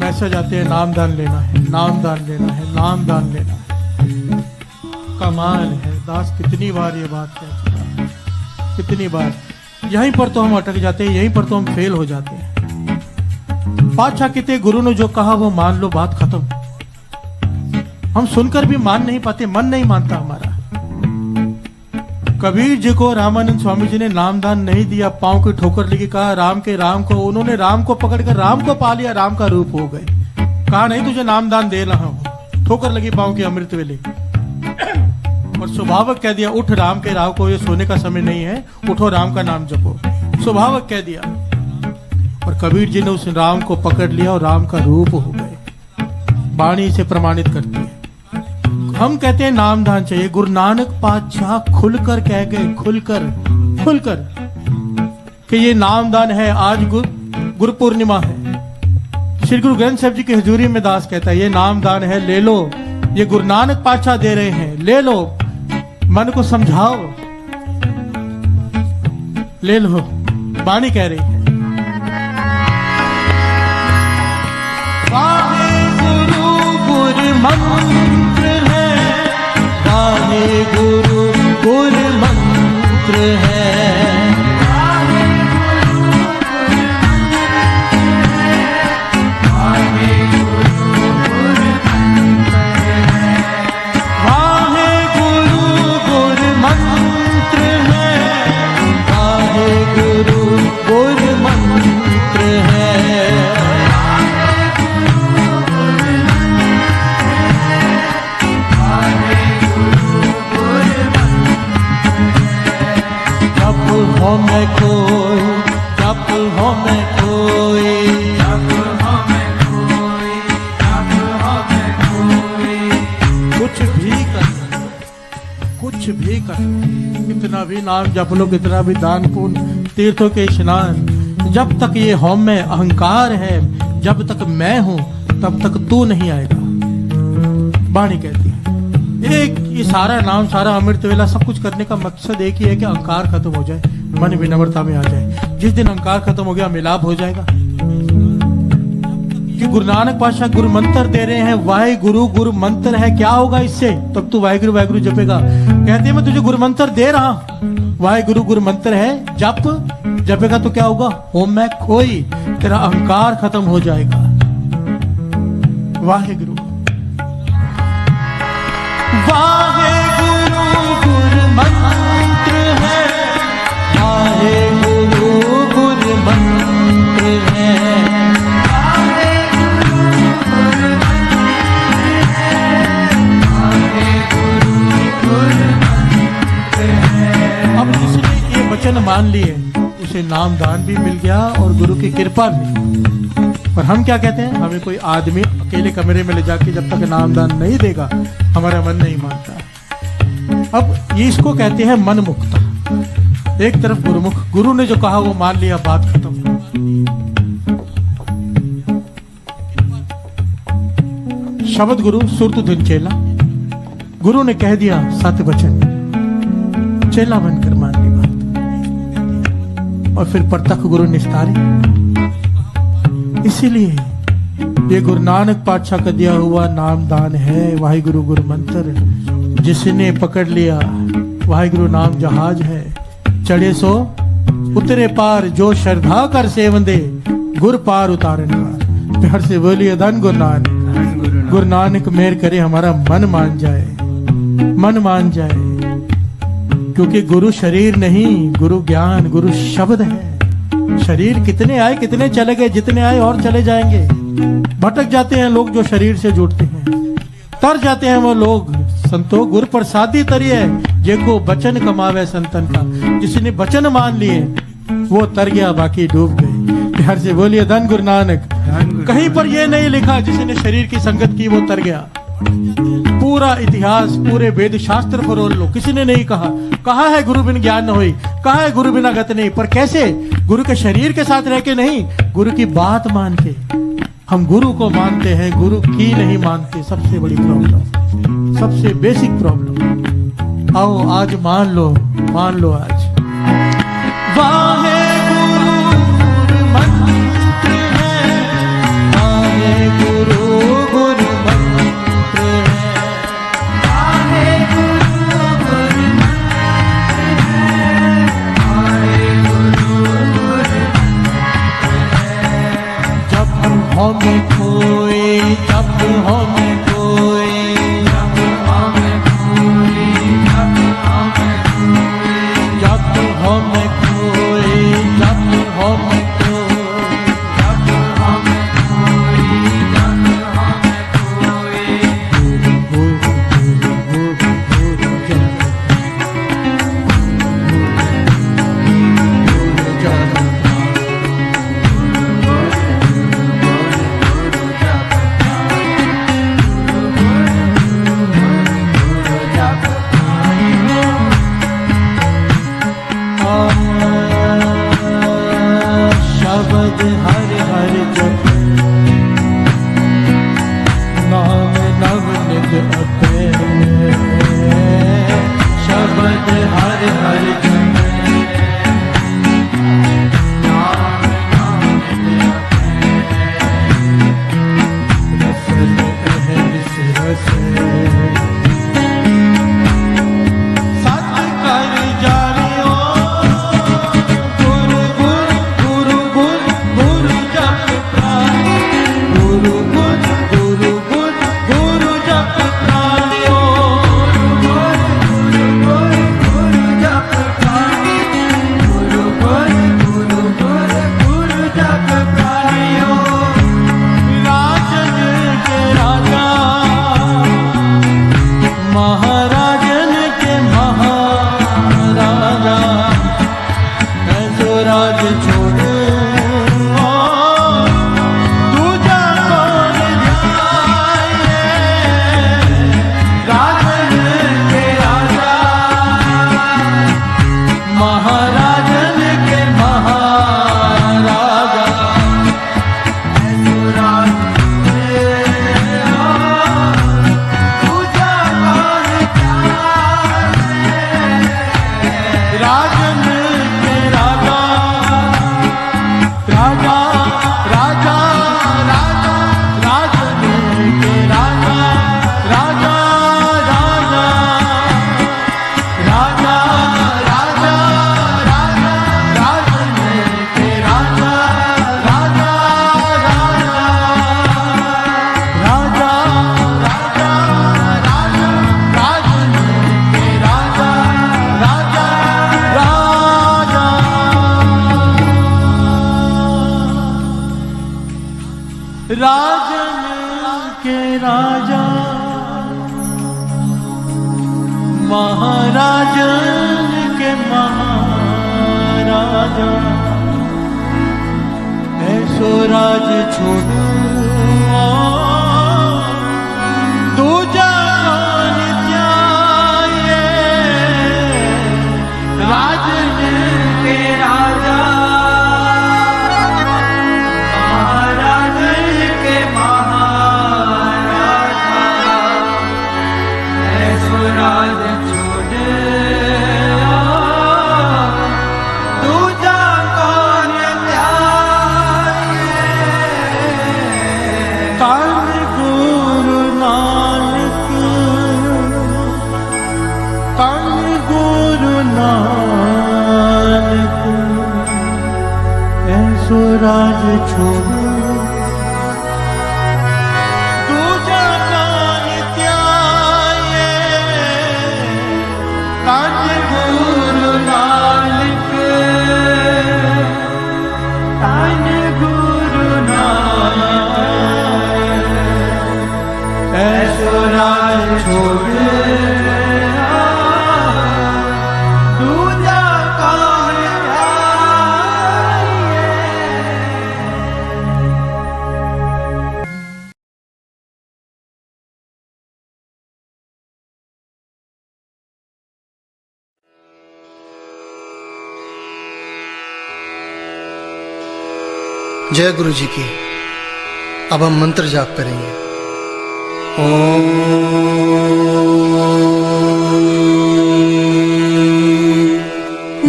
मैसेज आते हैं नामदान लेना है, नामदान लेना है, नामदान लेना है। कमाल है दास, कितनी बार ये बात कह चुका, कितनी बार। यहीं पर तो हम अटक जाते हैं, यहीं पर तो हम फेल हो जाते हैं। पातशाह कहते गुरु ने जो कहा वो मान लो, बात खत्म। हम सुनकर भी मान नहीं पाते, मन नहीं मानता हमारा। कबीर जी को रामानंद स्वामी जी ने नामदान नहीं दिया, पांव की ठोकर लगी, कहा राम के राम को। उन्होंने राम को पकड़कर राम को पा लिया, राम का रूप हो गए। कहा नहीं तुझे नामदान दे रहा हूं, ठोकर लगी पांव की अमृत वेले। और स्वभावक कह दिया उठ राम के राव को, ये सोने का समय नहीं है, उठो राम का नाम जपो, स्वभावक कह दिया। और कबीर जी ने उस राम को पकड़ लिया और राम का रूप हो गए। वाणी से प्रमाणित करती है। हम कहते हैं नामदान चाहिए, गुरु नानक पातशाह खुलकर कह गए, खुलकर कि ये नामदान है। आज गुरु पूर्णिमा है, श्री गुरु ग्रंथ साहिब जी की हजूरी में दास कहता है ये नामदान है, ले लो, ये गुरु नानक पातशाह दे रहे हैं, ले लो, मन को समझाओ, ले लो। वाणी कह रही है गुरु मंत्र है, वाहे गुरु गुरु मंत्र है, वाहे गुरु गुरु मंत्र है, वाहे गुरु गुरु मंत्र है। मैं कोई हो मैं कोई, कुछ भी कर, कितना भी नाम जप लो, कितना भी दान पुण्य, तीर्थों के स्नान, जब तक ये हम में अहंकार है, जब तक मैं हूं तब तक तू नहीं आएगा। वाणी कहती है एक ये सारा नाम, सारा अमृत वेला, सब कुछ करने का मकसद एक ही है कि अहंकार खत्म हो जाए, मन विनम्रता में आ जाए। जिस दिन अहंकार खत्म हो गया, मिलाप हो जाएगा। कि गुरु नानक पातशाह गुरु मंत्र दे रहे हैं, वाहे गुरु गुरु मंत्र है, क्या होगा इससे? तब तू वाहेगुरु वाहेगुरु जपेगा। कहते हैं मैं तुझे गुरु मंत्र दे रहा हूं, वाहे गुरु गुरु मंत्र है, जप, जपेगा तो क्या होगा? होम में खोई, तेरा अहंकार खत्म हो जाएगा। वाहे गुरु गुरु मंत्र है, वाहे गुरु गुरु मंत्र है, अब जिसने ये वचन मान लिए उसे नाम दान भी मिल गया और गुरु की कृपा भी। पर हम क्या कहते हैं, हमें कोई आदमी अकेले कमरे में ले जाके जब तक नाम दान नहीं देगा हमारा मन नहीं मानता। अब ये इसको कहते हैं मन मुक्त। एक तरफ गुरुमुख, गुरु ने जो कहा वो मान लिया, बात खत्म। शब्द गुरु सुरत धुन चेला, गुरु ने कह दिया सत्य वचन, चेला बनकर मान ली बात, और फिर प्रत्यक्ष गुरु निस्तारे। इसीलिए ये गुरु नानक पातशाह का दिया हुआ नाम दान है, वाहिगुरु गुरु मंत्र। जिसने पकड़ लिया वाहिगुरु नाम जहाज है, चढ़े सो उतरे पार, जो श्रद्धा कर सेवंदे गुर पार उतारन पार। प्यार से बोलिए धन गुरु नानक। गुरु नानक मेहर करे हमारा मन मान जाए, मन मान जाए, क्योंकि गुरु शरीर नहीं, गुरु ज्ञान, गुरु शब्द है। शरीर कितने आए कितने चले गए, जितने आए और चले जाएंगे। भटक जाते हैं लोग जो शरीर से जुड़ते हैं, तर जाते हैं वो लोग। संतो गुर प्रसादी तरिए जेको बचन कमावे संतन का। जिसने बचन मान लिए वो तर गया, बाकी डूब गए। प्यार से बोलिए धन गुरु नानक। कहीं पर ये नहीं लिखा जिसने शरीर की संगत की वो तर गया। पूरा इतिहास, पूरे वेद शास्त्र फरोल लो, किसी ने नहीं कहा है गुरु बिन ज्ञान न होई, कहा है गुरु बिना गत नहीं। पर कैसे? गुरु के शरीर के साथ रह के नहीं, गुरु की बात मान के। हम गुरु को मानते हैं, गुरु की नहीं मानते। सबसे बड़ी प्रॉब्लम, सबसे बेसिक प्रॉब्लम। आओ आज मान लो आज। वाहे गुरु गुरु मंत्र है, वाहे गुरु गुरु मंत्र है, वाहे गुरु गुरु मंत्र है, वाहे गुरु गुरु मंत्र है। जब हो में कोई, जब हो में कोई, जब हो में कोई, जब हो में कोई, जब राजन के राजा महाराजन के महाराजा ऐसो राज छोड़ो दूजा कौन जाए राजन के राजा महाराजन के महाराजा ऐसो राज राज छोड़ो दूजा कान त्याये कान गुरु नानक कान गुरु नानक ऐसो राज छोड़ो जय गुरु जी की। अब हम मंत्र जाप करेंगे। ओम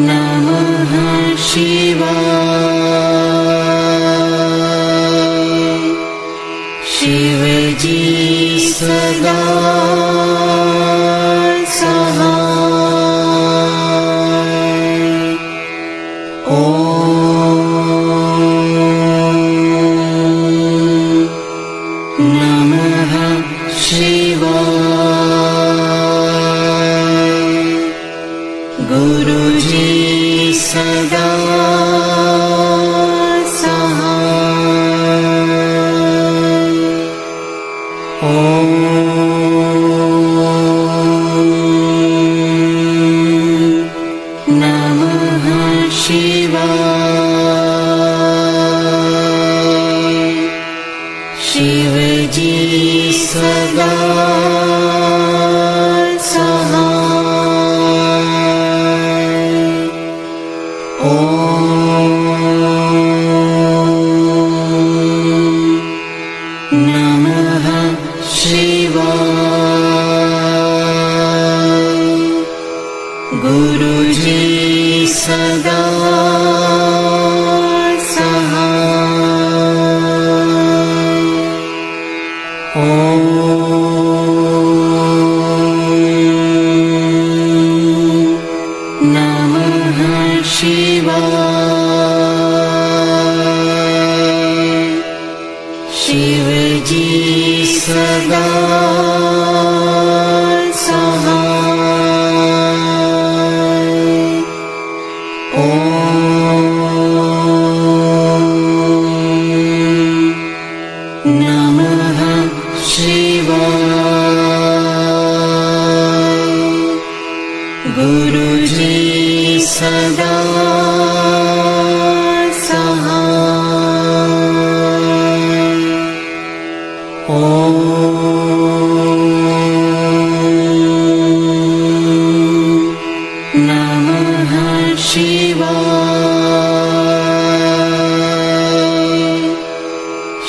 नमः शिवाय। शिव जी सदा सहाय। शिव जी सदा सहाय। ओम नमः शिवाय। गुरु जी सदा शिव जी सदा सहाय। ओम नमः शिवाय। गुरु जी सदा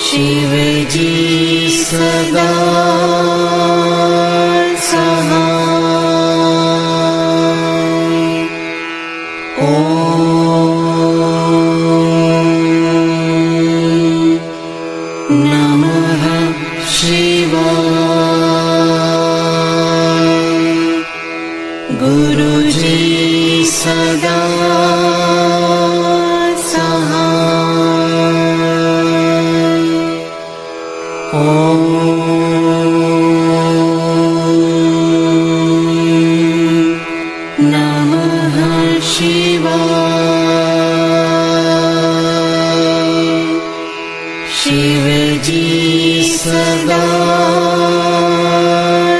शिव जी सदा सहाय। ओम नमः शिवाय। गुरु जी सदा नमः शिवाय। शिव जी सदा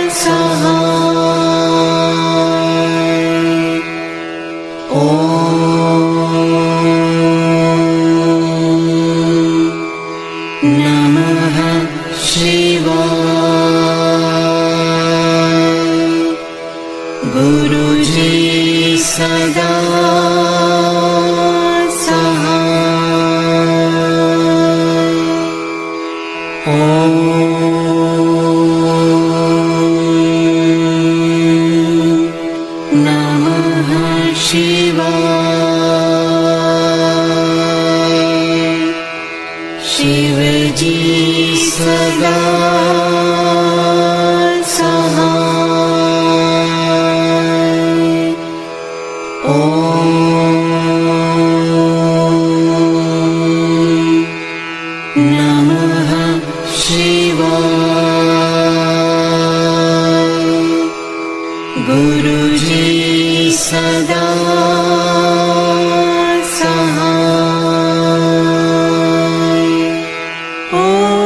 सहाय। ओम नमः शिवाय। गुरु जी सदा शिव जी सदा सहाय। ओम नमः शिवाय। गुरु जी सदा सहाय। ओम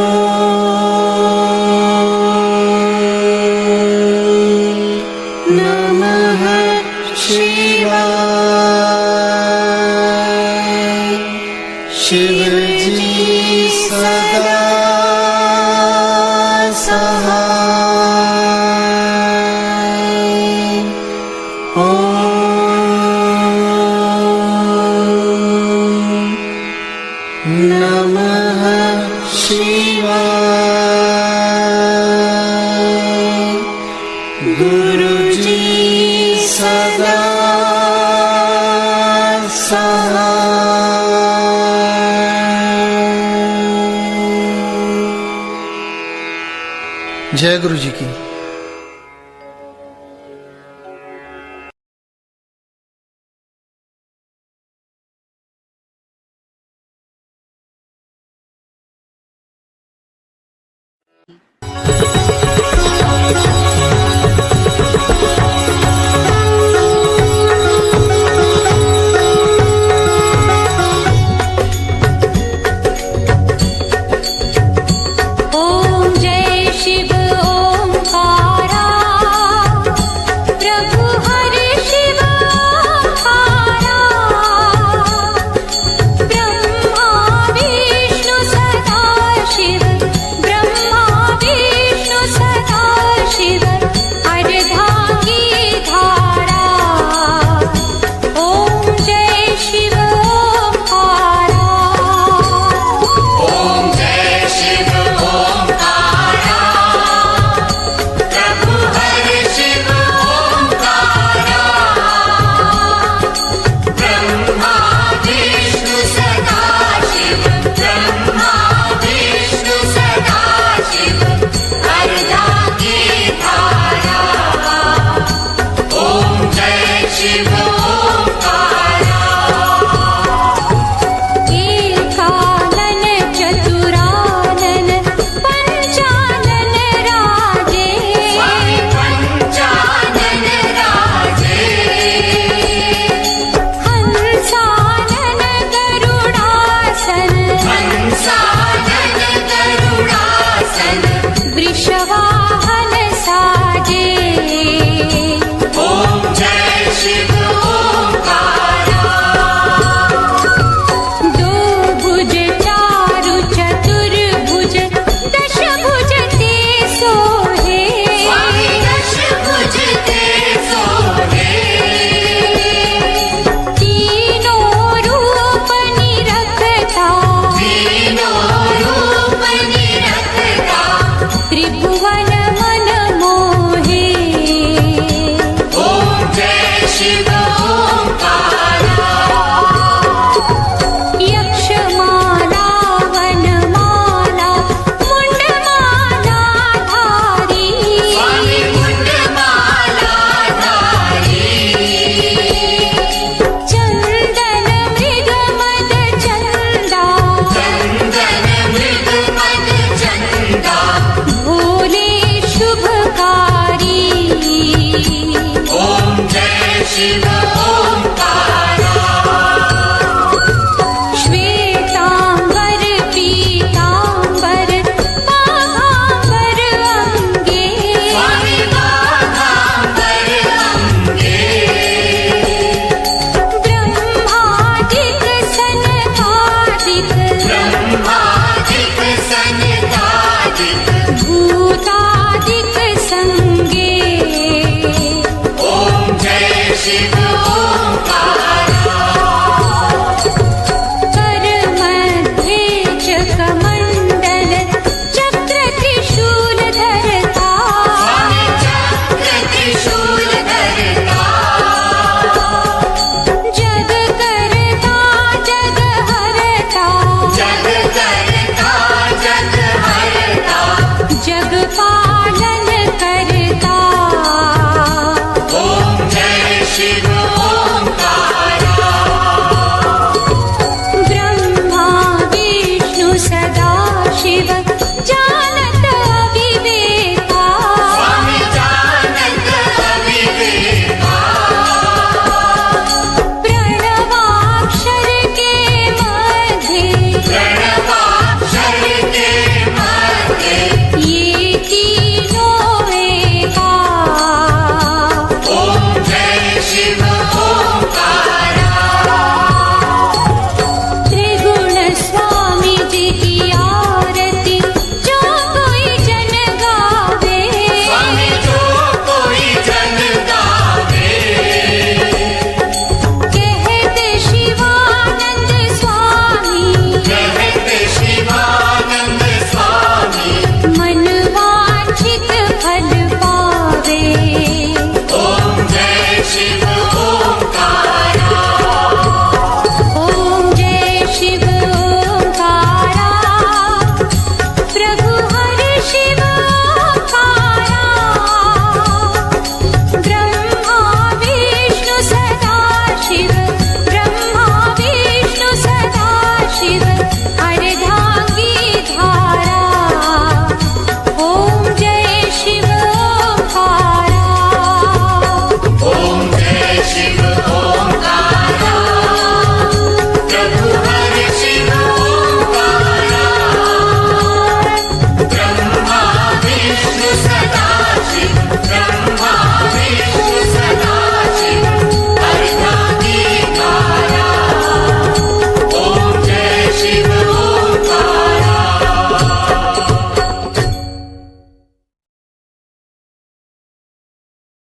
नमः शिवाय। शिव जी सदा सहाय। ओम नमः शिवाय। गुरु जी सदा सहाय। जय गुरु जी की।